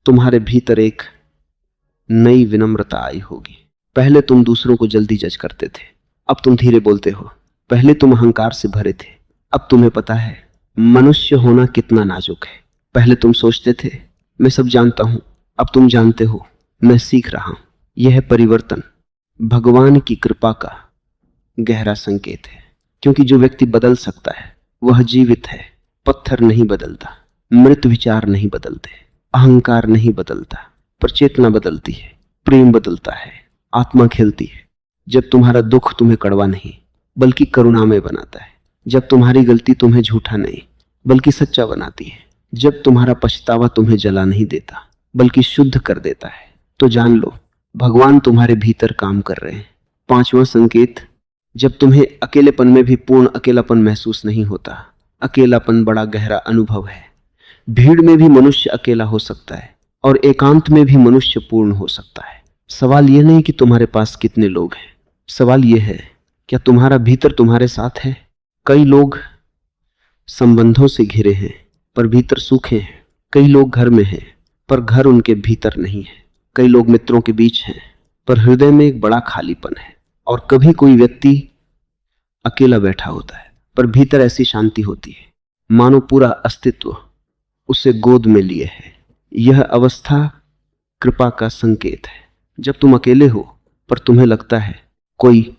तुम्हारे भीतर एक नई विनम्रता आई होगी। पहले तुम दूसरों को जल्दी जज करते थे, अब तुम धीरे बोलते हो। पहले तुम अहंकार से भरे थे, अब तुम्हें पता है मनुष्य होना कितना नाजुक है। पहले तुम सोचते थे मैं सब जानता हूं, अब तुम जानते हो मैं सीख रहा हूं। यह परिवर्तन भगवान की कृपा का गहरा संकेत है। क्योंकि जो व्यक्ति बदल सकता है वह जीवित है। पत्थर नहीं बदलता, मृत विचार नहीं बदलते, अहंकार नहीं बदलता, पर चेतना बदलती है, प्रेम बदलता है, आत्मा खिलती है। जब तुम्हारा दुख तुम्हें कड़वा नहीं बल्कि करुणामय बनाता है, जब तुम्हारी गलती तुम्हें झूठा नहीं बल्कि सच्चा बनाती है, जब तुम्हारा पछतावा तुम्हें जला नहीं देता बल्कि शुद्ध कर देता है, तो जान लो भगवान तुम्हारे भीतर काम कर रहे हैं। पांचवा संकेत, जब तुम्हें अकेलेपन में भी पूर्ण अकेलापन महसूस नहीं होता। अकेलापन बड़ा गहरा अनुभव है। भीड़ में भी मनुष्य अकेला हो सकता है और एकांत में भी मनुष्य पूर्ण हो सकता है। सवाल यह नहीं कि तुम्हारे पास कितने लोग हैं, सवाल यह है क्या तुम्हारा भीतर तुम्हारे साथ है। कई लोग संबंधों से घिरे हैं पर भीतर सूखे हैं। कई लोग घर में हैं पर घर उनके भीतर नहीं है। कई लोग मित्रों के बीच हैं पर हृदय में एक बड़ा खालीपन है। और कभी कोई व्यक्ति अकेला बैठा होता है पर भीतर ऐसी शांति होती है मानो पूरा अस्तित्व उसे गोद में लिए है। यह अवस्था कृपा का संकेत है। जब तुम अकेले हो पर तुम्हें लगता है कोई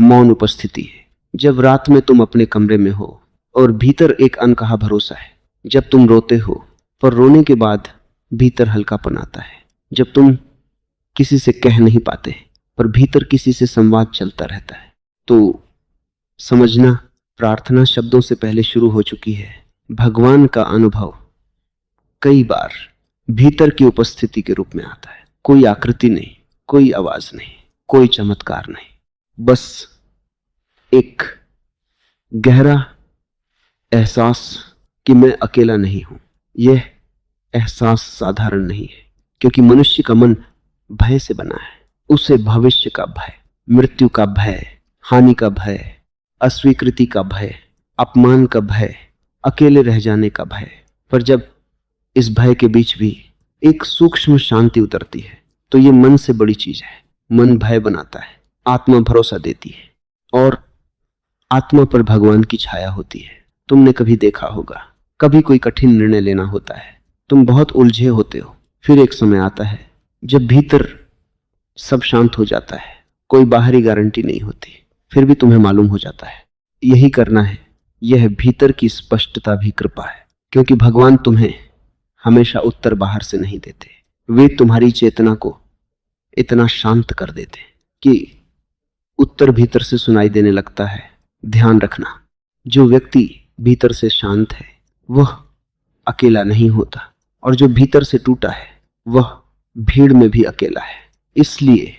मौन उपस्थिति है। जब रात में तुम अपने कमरे में हो और भीतर एक अनकहा भरोसा है। जब तुम रोते हो पर रोने के बाद भीतर हल्कापन आता है। जब तुम किसी से कह नहीं पाते पर भीतर किसी से संवाद चलता रहता है, तो समझना प्रार्थना शब्दों से पहले शुरू हो चुकी है। भगवान का अनुभव कई बार भीतर की उपस्थिति के रूप में आता है। कोई आकृति नहीं, कोई आवाज नहीं, कोई चमत्कार नहीं, बस एक गहरा एहसास कि मैं अकेला नहीं हूं। यह एहसास साधारण नहीं है क्योंकि मनुष्य का मन भय से बना है। उसे भविष्य का भय, मृत्यु का भय, हानि का भय, अस्वीकृति का भय, अपमान का भय, अकेले रह जाने का भय। पर जब इस भय के बीच भी एक सूक्ष्म शांति उतरती है तो ये मन से बड़ी चीज है। मन भय बनाता है, आत्मा भरोसा देती है और आत्मा पर भगवान की छाया होती है। तुमने कभी देखा होगा, कभी कोई कठिन निर्णय लेना होता है, तुम बहुत उलझे होते हो। फिर एक समय आता है जब भीतर सब शांत हो जाता है, कोई बाहरी गारंटी नहीं होती, फिर भी तुम्हें मालूम हो जाता है यही करना है। यह भीतर की स्पष्टता भी कृपा है क्योंकि भगवान तुम्हें हमेशा उत्तर बाहर से नहीं देते। वे तुम्हारी चेतना को इतना शांत कर देते कि उत्तर भीतर से सुनाई देने लगता है। ध्यान रखना, जो व्यक्ति भीतर से शांत है वह अकेला नहीं होता और जो भीतर से टूटा है वह भीड़ में भी अकेला है। इसलिए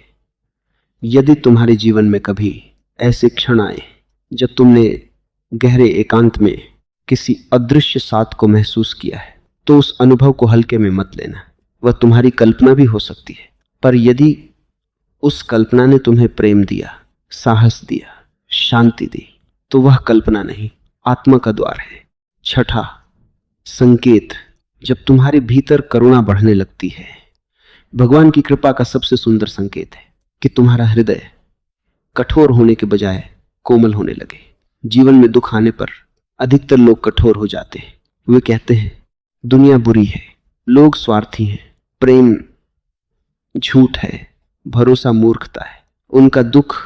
यदि तुम्हारे जीवन में कभी ऐसे क्षण आए जब तुमने गहरे एकांत में किसी अदृश्य साथ को महसूस किया है, तो उस अनुभव को हल्के में मत लेना। वह तुम्हारी कल्पना भी हो सकती है, पर यदि उस कल्पना ने तुम्हें प्रेम दिया, साहस दिया, शांति दी, तो वह कल्पना नहीं, आत्मा का द्वार है। छठा संकेत, जब तुम्हारे भीतर करुणा बढ़ने लगती है, भगवान की कृपा का सबसे सुंदर संकेत है कि तुम्हारा हृदय कठोर होने के बजाय कोमल होने लगे। जीवन में दुख आने पर अधिकतर लोग कठोर हो जाते हैं। वे कहते हैं दुनिया बुरी है, लोग स्वार्थी हैं, प्रेम झूठ है, भरोसा मूर्खता है। उनका दुख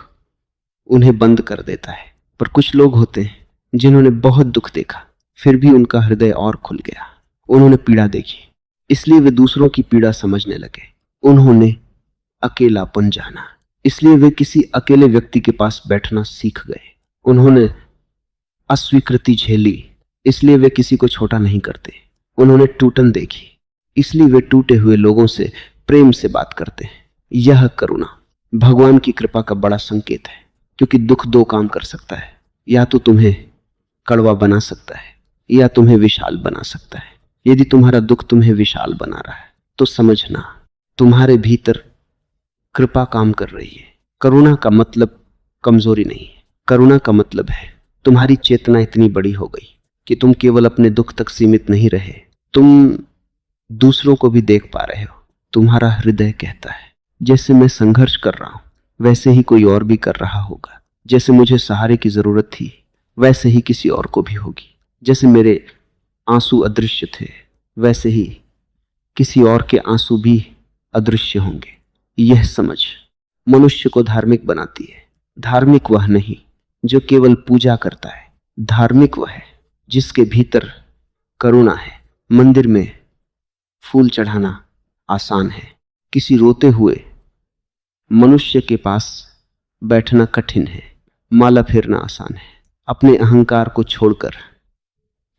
उन्हें बंद कर देता है। पर कुछ लोग होते हैं जिन्होंने बहुत दुख देखा, फिर भी उनका हृदय और खुल गया। उन्होंने पीड़ा देखी, इसलिए वे दूसरों की पीड़ा समझने लगे। उन्होंने अकेलापन जाना, इसलिए वे किसी अकेले व्यक्ति के पास बैठना सीख गए। उन्होंने अस्वीकृति झेली, इसलिए वे किसी को छोटा नहीं करते। उन्होंने टूटन देखी, इसलिए वे टूटे हुए लोगों से प्रेम से बात करते हैं। यह करुणा भगवान की कृपा का बड़ा संकेत है, क्योंकि दुख दो काम कर सकता है, या तो तुम्हें कड़वा बना सकता है या तुम्हें विशाल बना सकता है। यदि तुम्हारा दुख तुम्हें विशाल बना रहा है तो समझना तुम्हारे भीतर कृपा काम कर रही है। करुणा का मतलब कमजोरी नहीं है, करुणा का मतलब है तुम्हारी चेतना इतनी बड़ी हो गई कि तुम केवल अपने दुख तक सीमित नहीं रहे, तुम दूसरों को भी देख पा रहे हो। तुम्हारा हृदय कहता है जैसे मैं संघर्ष कर रहा हूं वैसे ही कोई और भी कर रहा होगा, जैसे मुझे सहारे की जरूरत थी वैसे ही किसी और को भी होगी, जैसे मेरे आंसू अदृश्य थे वैसे ही किसी और के आंसू भी अदृश्य होंगे। यह समझ मनुष्य को धार्मिक बनाती है। धार्मिक वह नहीं जो केवल पूजा करता है, धार्मिक वह है जिसके भीतर करुणा है। मंदिर में फूल चढ़ाना आसान है, किसी रोते हुए मनुष्य के पास बैठना कठिन है। माला फेरना आसान है, अपने अहंकार को छोड़कर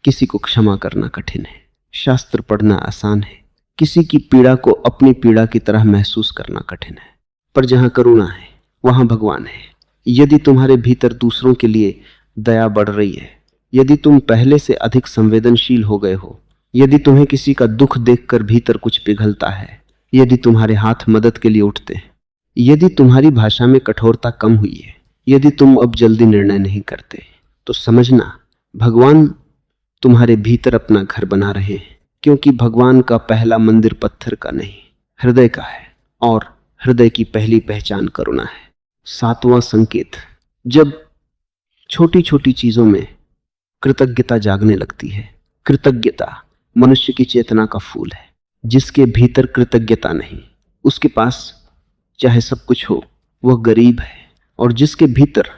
किसी को क्षमा करना कठिन है। शास्त्र पढ़ना आसान है, किसी की पीड़ा को अपनी पीड़ा की तरह महसूस करना कठिन है। पर जहां करुणा है वहां भगवान है। यदि तुम्हारे भीतर दूसरों के लिए दया बढ़ रही है, यदि तुम पहले से अधिक संवेदनशील हो गए हो, यदि तुम्हें किसी का दुख देखकर भीतर कुछ पिघलता है, यदि तुम्हारे हाथ मदद के लिए उठते हैं, यदि तुम्हारी भाषा में कठोरता कम हुई है, यदि तुम अब जल्दी निर्णय नहीं करते, तो समझना भगवान तुम्हारे भीतर अपना घर बना रहे हैं। क्योंकि भगवान का पहला मंदिर पत्थर का नहीं हृदय का है, और हृदय की पहली पहचान करुणा है। सातवां संकेत, जब छोटी छोटी चीजों में कृतज्ञता जागने लगती है। कृतज्ञता मनुष्य की चेतना का फूल है। जिसके भीतर कृतज्ञता नहीं, उसके पास चाहे सब कुछ हो वह गरीब है, और जिसके भीतर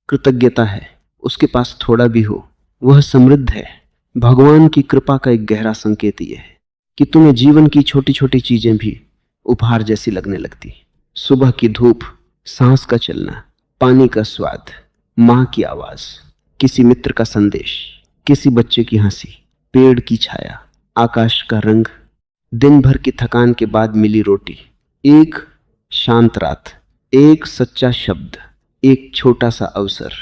कृतज्ञता है उसके पास थोड़ा भी हो वह समृद्ध है। भगवान की कृपा का एक गहरा संकेत यह है कि तुम्हें जीवन की छोटी छोटी चीजें भी उपहार जैसी लगने लगती। सुबह की धूप, सांस का चलना, पानी का स्वाद, माँ की आवाज, किसी मित्र का संदेश, किसी बच्चे की हंसी, पेड़ की छाया, आकाश का रंग, दिन भर की थकान के बाद मिली रोटी, एक शांत रात, एक सच्चा शब्द, एक छोटा सा अवसर।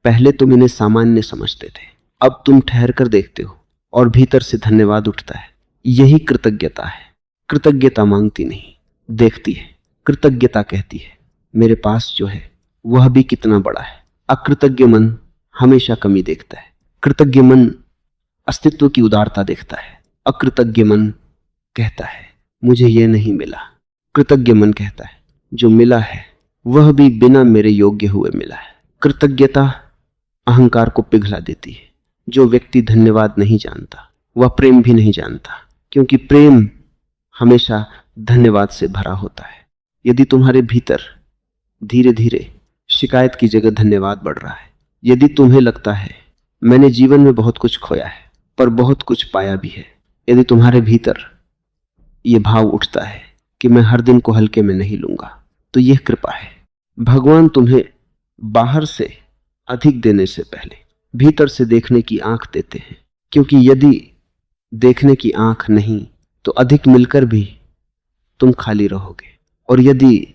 पहले तुम इन्हें सामान्य समझते थे, अब तुम ठहर कर देखते हो और भीतर से धन्यवाद उठता है। यही कृतज्ञता है। कृतज्ञता मांगती नहीं, देखती है। कृतज्ञता कहती है मेरे पास जो है वह भी कितना बड़ा है। अकृतज्ञ मन हमेशा कमी देखता है। कृतज्ञ मन अस्तित्व की उदारता देखता है। अकृतज्ञ मन कहता है मुझे यह नहीं मिला। कृतज्ञ मन कहता है जो मिला है वह भी बिना मेरे योग्य हुए मिला है। कृतज्ञता अहंकार को पिघला देती है। जो व्यक्ति धन्यवाद नहीं जानता वह प्रेम भी नहीं जानता, क्योंकि प्रेम हमेशा धन्यवाद से भरा होता है। यदि तुम्हारे भीतर धीरे धीरे शिकायत की जगह धन्यवाद बढ़ रहा है, यदि तुम्हें लगता है मैंने जीवन में बहुत कुछ खोया है पर बहुत कुछ पाया भी है, यदि तुम्हारे भीतर यह भाव उठता है कि मैं हर दिन को हल्के में नहीं लूंगा, तो यह कृपा है। भगवान तुम्हें बाहर से अधिक देने से पहले भीतर से देखने की आंख देते हैं, क्योंकि यदि देखने की आंख नहीं तो अधिक मिलकर भी तुम खाली रहोगे, और यदि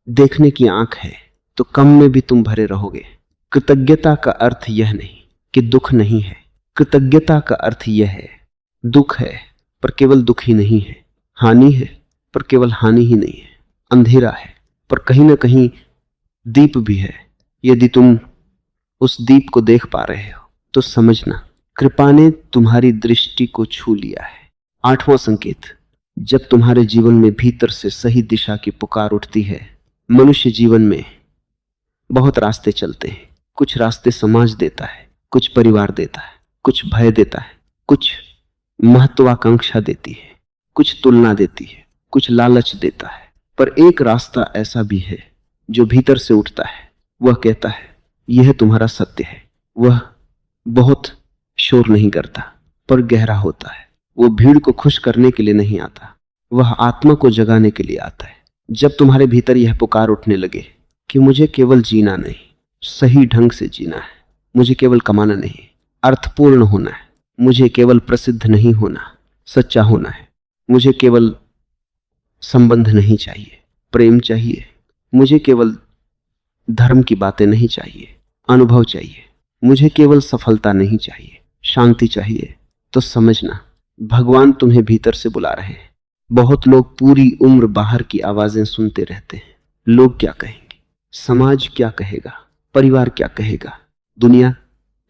देखने की आंख है तो कम में भी तुम भरे रहोगे। कृतज्ञता का अर्थ यह नहीं कि दुख नहीं है, कृतज्ञता का अर्थ यह है दुख है पर केवल दुख ही नहीं है, हानि है पर केवल हानि ही नहीं है, अंधेरा है पर कहीं ना कहीं दीप भी है। यदि तुम उस दीप को देख पा रहे हो तो समझना कृपा ने तुम्हारी दृष्टि को छू लिया है। 8वां संकेत, जब तुम्हारे जीवन में भीतर से सही दिशा की पुकार उठती है। मनुष्य जीवन में बहुत रास्ते चलते हैं। कुछ रास्ते समाज देता है, कुछ परिवार देता है, कुछ भय देता है, कुछ महत्वाकांक्षा देती है, कुछ तुलना देती है, कुछ लालच देता है। पर एक रास्ता ऐसा भी है जो भीतर से उठता है। वह कहता है यह तुम्हारा सत्य है। वह बहुत शोर नहीं करता पर गहरा होता है। वो भीड़ को खुश करने के लिए नहीं आता, वह आत्मा को जगाने के लिए आता है। जब तुम्हारे भीतर यह पुकार उठने लगे कि मुझे केवल जीना नहीं, सही ढंग से जीना है, मुझे केवल कमाना नहीं, अर्थपूर्ण होना है, मुझे केवल प्रसिद्ध नहीं होना, सच्चा होना है, मुझे केवल संबंध नहीं चाहिए, प्रेम चाहिए, मुझे केवल धर्म की बातें नहीं चाहिए, अनुभव चाहिए, मुझे केवल सफलता नहीं चाहिए, शांति चाहिए, तो समझना भगवान तुम्हें भीतर से बुला रहे हैं। बहुत लोग पूरी उम्र बाहर की आवाजें सुनते रहते हैं। लोग क्या कहेंगे, समाज क्या कहेगा, परिवार क्या कहेगा, दुनिया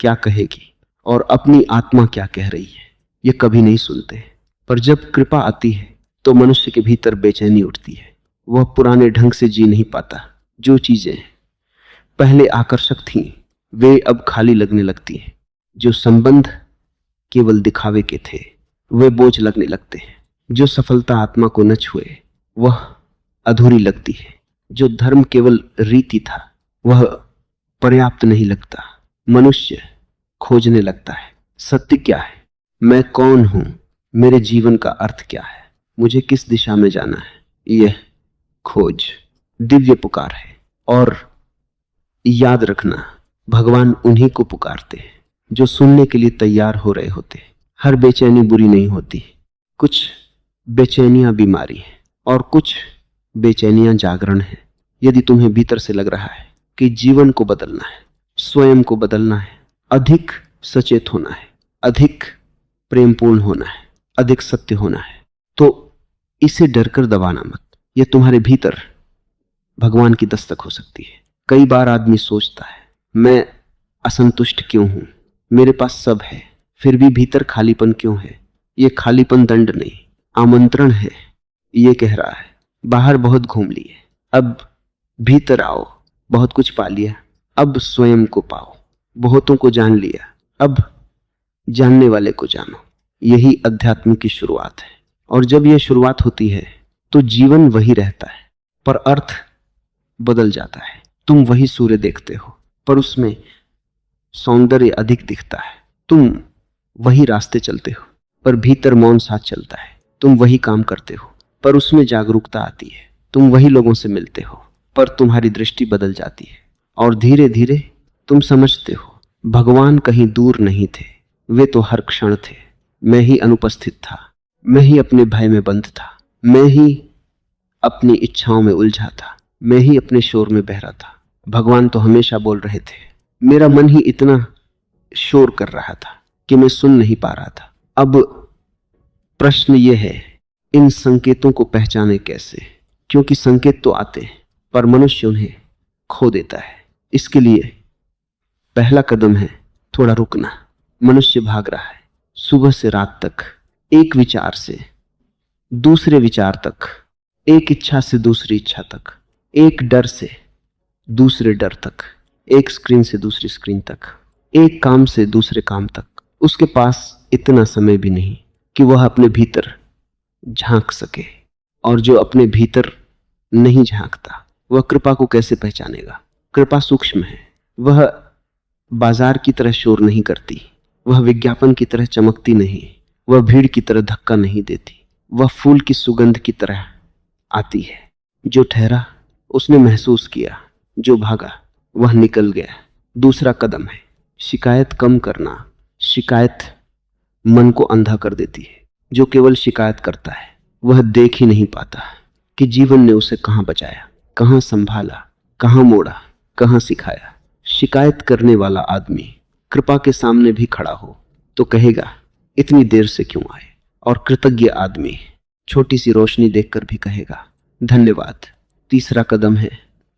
क्या कहेगी और अपनी आत्मा क्या कह रही है, ये कभी नहीं सुनते। पर जब कृपा आती है तो मनुष्य के भीतर बेचैनी उठती है। वह पुराने ढंग से जी नहीं पाता। जो चीजें पहले आकर्षक थीं वे अब खाली लगने लगती हैं। जो संबंध केवल दिखावे के थे वे बोझ लगने लगते हैं। जो सफलता आत्मा को न छुए वह अधूरी लगती है। जो धर्म केवल रीति था वह पर्याप्त नहीं लगता। मनुष्य खोजने लगता है सत्य क्या है, मैं कौन हूं, मेरे जीवन का अर्थ क्या है, मुझे किस दिशा में जाना है। यह खोज दिव्य पुकार है। और याद रखना भगवान उन्हीं को पुकारते हैं जो सुनने के लिए तैयार हो रहे होते हैं। हर बेचैनी बुरी नहीं होती। कुछ बेचैनियां बीमारी है और कुछ बेचैनियां जागरण है। यदि तुम्हें भीतर से लग रहा है कि जीवन को बदलना है, स्वयं को बदलना है, अधिक सचेत होना है, अधिक प्रेमपूर्ण होना है, अधिक सत्य होना है, तो इसे डरकर दबाना मत। यह तुम्हारे भीतर भगवान की दस्तक हो सकती है। कई बार आदमी सोचता है मैं असंतुष्ट क्यों हूं, मेरे पास सब है फिर भी भीतर खालीपन क्यों है। यह खालीपन दंड नहीं, आमंत्रण है। ये कह रहा है बाहर बहुत घूम लिए, अब भीतर आओ, बहुत कुछ पा लिया, अब स्वयं को पाओ। बहुतों को जान लिया, अब जानने वाले को जानो। यही अध्यात्म की शुरुआत है। और जब यह शुरुआत होती है तो जीवन वही रहता है पर अर्थ बदल जाता है। तुम वही सूर्य देखते हो पर उसमें सौंदर्य अधिक दिखता है। तुम वही रास्ते चलते हो पर भीतर मौन साथ चलता है। तुम वही काम करते हो पर उसमें जागरूकता आती है। तुम वही लोगों से मिलते हो पर तुम्हारी दृष्टि बदल जाती है। और धीरे धीरे तुम समझते हो भगवान कहीं दूर नहीं थे, वे तो हर क्षण थे। मैं ही अनुपस्थित था, मैं ही अपने भय में बंद था, मैं ही अपनी इच्छाओं में उलझा था, मैं ही अपने शोर में बहरा था। भगवान तो हमेशा बोल रहे थे, मेरा मन ही इतना शोर कर रहा था कि मैं सुन नहीं पा रहा था। अब प्रश्न यह है इन संकेतों को पहचाने कैसे, क्योंकि संकेत तो आते हैं पर मनुष्य उन्हें खो देता है। इसके लिए पहला कदम है थोड़ा रुकना। मनुष्य भाग रहा है सुबह से रात तक, एक विचार से दूसरे विचार तक, एक इच्छा से दूसरी इच्छा तक, एक डर से दूसरे डर तक, एक स्क्रीन से दूसरी स्क्रीन तक, एक काम से दूसरे काम तक। उसके पास इतना समय भी नहीं कि वह अपने भीतर झांक सके। और जो अपने भीतर नहीं झांकता वह कृपा को कैसे पहचानेगा। कृपा सूक्ष्म है, वह बाजार की तरह शोर नहीं करती, वह विज्ञापन की तरह चमकती नहीं, वह भीड़ की तरह धक्का नहीं देती, वह फूल की सुगंध की तरह आती है। जो ठहरा उसने महसूस किया, जो भागा वह निकल गया। दूसरा कदम है शिकायत कम करना। शिकायत मन को अंधा कर देती है। जो केवल शिकायत करता है वह देख ही नहीं पाता कि जीवन ने उसे कहां बचाया, कहां संभाला, कहां मोड़ा, कहां सिखाया। शिकायत करने वाला आदमी कृपा के सामने भी खड़ा हो तो कहेगा इतनी देर से क्यों आए। और कृतज्ञ आदमी छोटी सी रोशनी देखकर भी कहेगा धन्यवाद। तीसरा कदम है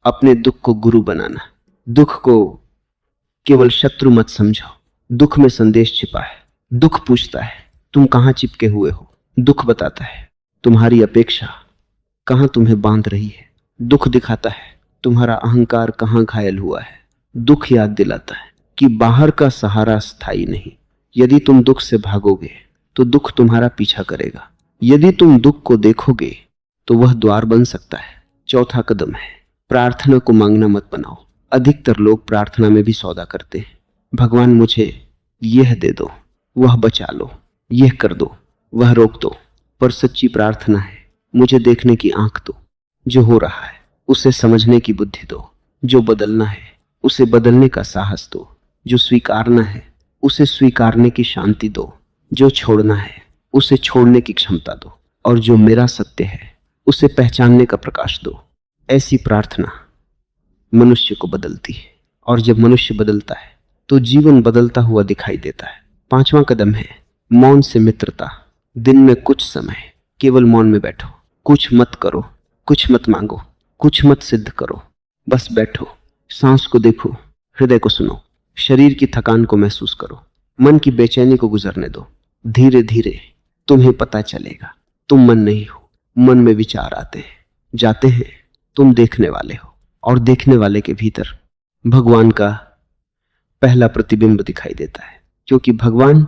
अपने दुख को गुरु बनाना। दुख को केवल शत्रु मत समझो। दुख में संदेश छिपा है। दुख पूछता है तुम कहां चिपके हुए हो। दुख बताता है तुम्हारी अपेक्षा कहां तुम्हें बांध रही है। दुख दिखाता है तुम्हारा अहंकार कहां घायल हुआ है। दुख याद दिलाता है कि बाहर का सहारा स्थायी नहीं। यदि तुम दुख से भागोगे तो दुख तुम्हारा पीछा करेगा। यदि तुम दुख को देखोगे तो वह द्वार बन सकता है। चौथा कदम है प्रार्थना को मांगना मत बनाओ। अधिकतर लोग प्रार्थना में भी सौदा करते हैं। भगवान मुझे यह दे दो, वह बचा लो, यह कर दो, वह रोक दो। पर सच्ची प्रार्थना है मुझे देखने की आंख दो। जो हो रहा है उसे समझने की बुद्धि दो। जो बदलना है उसे बदलने का साहस दो। जो स्वीकारना है उसे स्वीकारने की शांति दो। जो छोड़ना है उसे छोड़ने की क्षमता दो। और जो मेरा सत्य है उसे पहचानने का प्रकाश दो। ऐसी प्रार्थना मनुष्य को बदलती है। और जब मनुष्य बदलता है तो जीवन बदलता हुआ दिखाई देता है। पांचवा कदम है मौन से मित्रता। दिन में कुछ समय केवल मौन में बैठो। कुछ मत करो, कुछ मत मांगो, कुछ मत सिद्ध करो। बस बैठो, सांस को देखो, हृदय को सुनो, शरीर की थकान को महसूस करो, मन की बेचैनी को गुजरने दो। धीरे धीरे तुम्हें पता चलेगा तुम मन नहीं हो। मन में विचार आते हैं, जाते हैं। तुम देखने वाले हो और देखने वाले के भीतर भगवान का पहला प्रतिबिंब दिखाई देता है। क्योंकि भगवान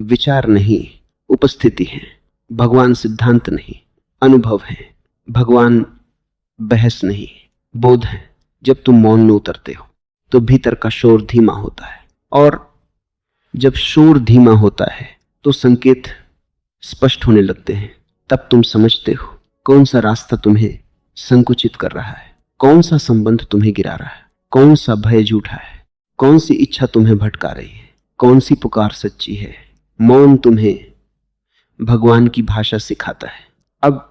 विचार नहीं, उपस्थिति है। भगवान सिद्धांत नहीं, अनुभव है। भगवान बहस नहीं, बोध है। जब तुम मौन में उतरते हो तो भीतर का शोर धीमा होता है। और जब शोर धीमा होता है तो संकेत स्पष्ट होने लगते हैं। तब तुम समझते हो कौन सा रास्ता तुम्हें संकुचित कर रहा है, कौन सा संबंध तुम्हें गिरा रहा है, कौन सा भय झूठा है, कौन सी इच्छा तुम्हें भटका रही है, कौन सी पुकार सच्ची है। मौन तुम्हें भगवान की भाषा सिखाता है। अब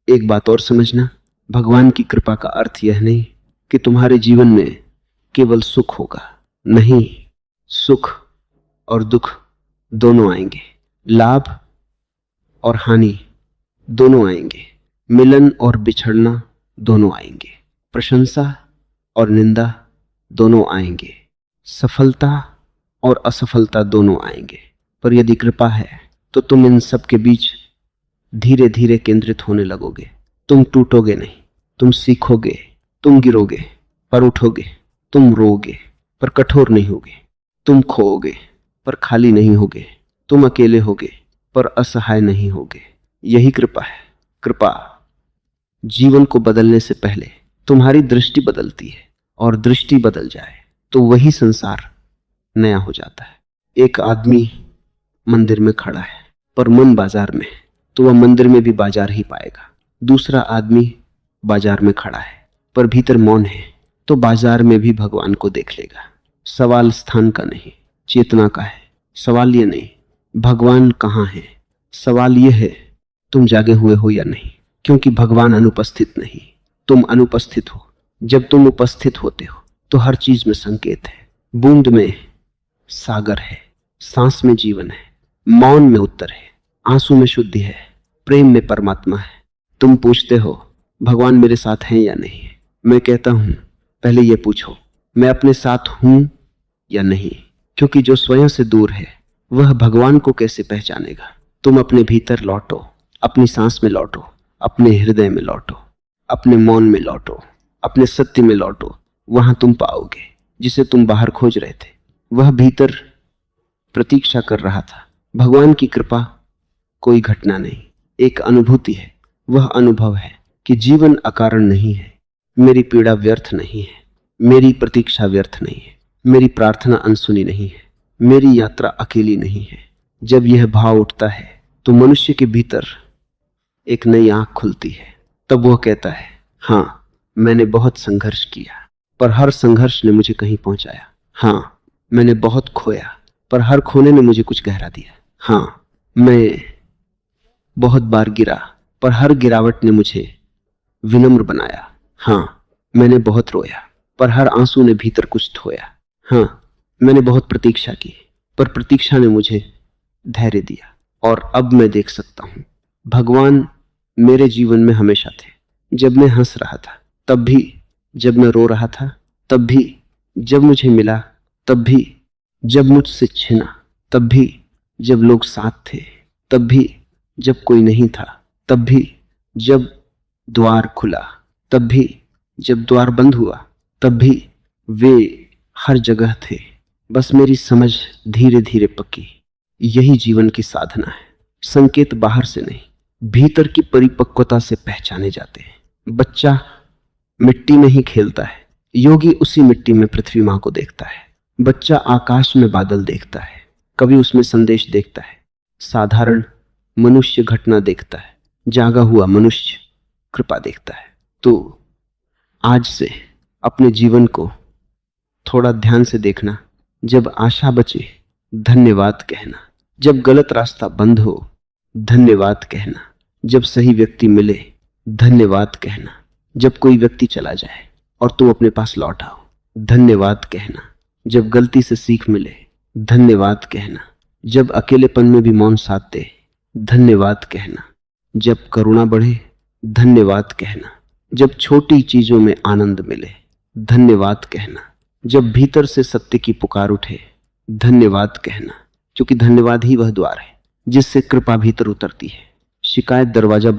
एक बात और समझना, भगवान की कृपा का अर्थ यह नहीं कि तुम्हारे जीवन में केवल सुख होगा। नहीं, सुख और दुख दोनों आएंगे, लाभ और हानि दोनों आएंगे, मिलन और बिछड़ना दोनों आएंगे, प्रशंसा और निंदा दोनों आएंगे, सफलता और असफलता दोनों आएंगे। पर यदि कृपा है तो तुम इन सब के बीच धीरे धीरे केंद्रित होने लगोगे। तुम टूटोगे नहीं, तुम सीखोगे, तुम गिरोगे पर उठोगे, तुम रोओगे पर कठोर नहीं होगे, तुम खोओगे पर खाली नहीं होगे, तुम अकेले होगे पर असहाय नहीं होगे। यही कृपा है। कृपा जीवन को बदलने से पहले तुम्हारी दृष्टि बदलती है, और दृष्टि बदल जाए तो वही संसार नया हो जाता है। एक आदमी मंदिर में खड़ा है पर मन बाजार में, तो वह मंदिर में भी बाजार ही पाएगा। दूसरा आदमी बाजार में खड़ा है पर भीतर मौन है, तो बाजार में भी भगवान को देख लेगा। सवाल स्थान का नहीं, चेतना का है। सवाल ये नहीं भगवान कहाँ है, सवाल ये है तुम जागे हुए हो या नहीं। क्योंकि भगवान अनुपस्थित नहीं, तुम अनुपस्थित हो। जब तुम उपस्थित होते हो तो हर चीज में संकेत है। बूंद में सागर है, सांस में जीवन है, मौन में उत्तर है, आंसू में शुद्धि है, प्रेम में परमात्मा है। तुम पूछते हो भगवान मेरे साथ हैं या नहीं। मैं कहता हूं पहले ये पूछो मैं अपने साथ हूं या नहीं। क्योंकि जो स्वयं से दूर है वह भगवान को कैसे पहचानेगा। तुम अपने भीतर लौटो, अपनी सांस में लौटो, अपने हृदय में लौटो, अपने मौन में लौटो, अपने सत्य में लौटो। वहां तुम पाओगे जिसे तुम बाहर खोज रहे थे। वह भीतर प्रतीक्षा कर रहा था। भगवान की कृपा कोई घटना नहीं, एक अनुभूति है। वह अनुभव है कि जीवन अकारण नहीं है, मेरी पीड़ा व्यर्थ नहीं है, मेरी प्रतीक्षा व्यर्थ नहीं है, मेरी प्रार्थना अनसुनी नहीं है, मेरी यात्रा अकेली नहीं है। जब यह भाव उठता है तो मनुष्य के भीतर एक नई आंख खुलती है। तब वह कहता है हाँ मैंने बहुत संघर्ष किया पर हर संघर्ष ने मुझे कहीं पहुंचाया। हाँ मैंने बहुत खोया पर हर खोने ने मुझे कुछ गहरा दिया। हाँ मैं बहुत बार गिरा पर हर गिरावट ने मुझे विनम्र बनाया। हाँ मैंने बहुत रोया पर हर आंसू ने भीतर कुछ धोया। हाँ मैंने बहुत प्रतीक्षा की पर प्रतीक्षा ने मुझे धैर्य दिया। और अब मैं देख सकता हूं, भगवान मेरे जीवन में हमेशा थे। जब मैं हंस रहा था तब भी, जब मैं रो रहा था तब भी, जब मुझे मिला तब भी, जब मुझसे छिना तब भी, जब लोग साथ थे तब भी, जब कोई नहीं था तब भी, जब द्वार खुला तब भी, जब द्वार बंद हुआ तब भी, वे हर जगह थे। बस मेरी समझ धीरे धीरे पकी। यही जीवन की साधना है। संकेत बाहर से नहीं, भीतर की परिपक्वता से पहचाने जाते हैं। बच्चा मिट्टी में ही खेलता है, योगी उसी मिट्टी में पृथ्वी मां को देखता है। बच्चा आकाश में बादल देखता है, कभी उसमें संदेश देखता है। साधारण मनुष्य घटना देखता है, जागा हुआ मनुष्य कृपा देखता है। तो आज से अपने जीवन को थोड़ा ध्यान से देखना। जब आशा बचे धन्यवाद कहना, जब गलत रास्ता बंद हो धन्यवाद कहना, जब सही व्यक्ति मिले धन्यवाद कहना, जब कोई व्यक्ति चला जाए और तुम अपने पास लौट आओ धन्यवाद कहना, जब गलती से सीख मिले धन्यवाद कहना, जब अकेलेपन में भी मौन साथ दे धन्यवाद कहना, जब करुणा बढ़े धन्यवाद कहना, जब छोटी चीजों में आनंद मिले धन्यवाद कहना, जब भीतर से सत्य की पुकार उठे धन्यवाद कहना, क्योंकि धन्यवाद ही वह द्वार है जिससे कृपा भीतर उतरती है। शिकायत दरवाजा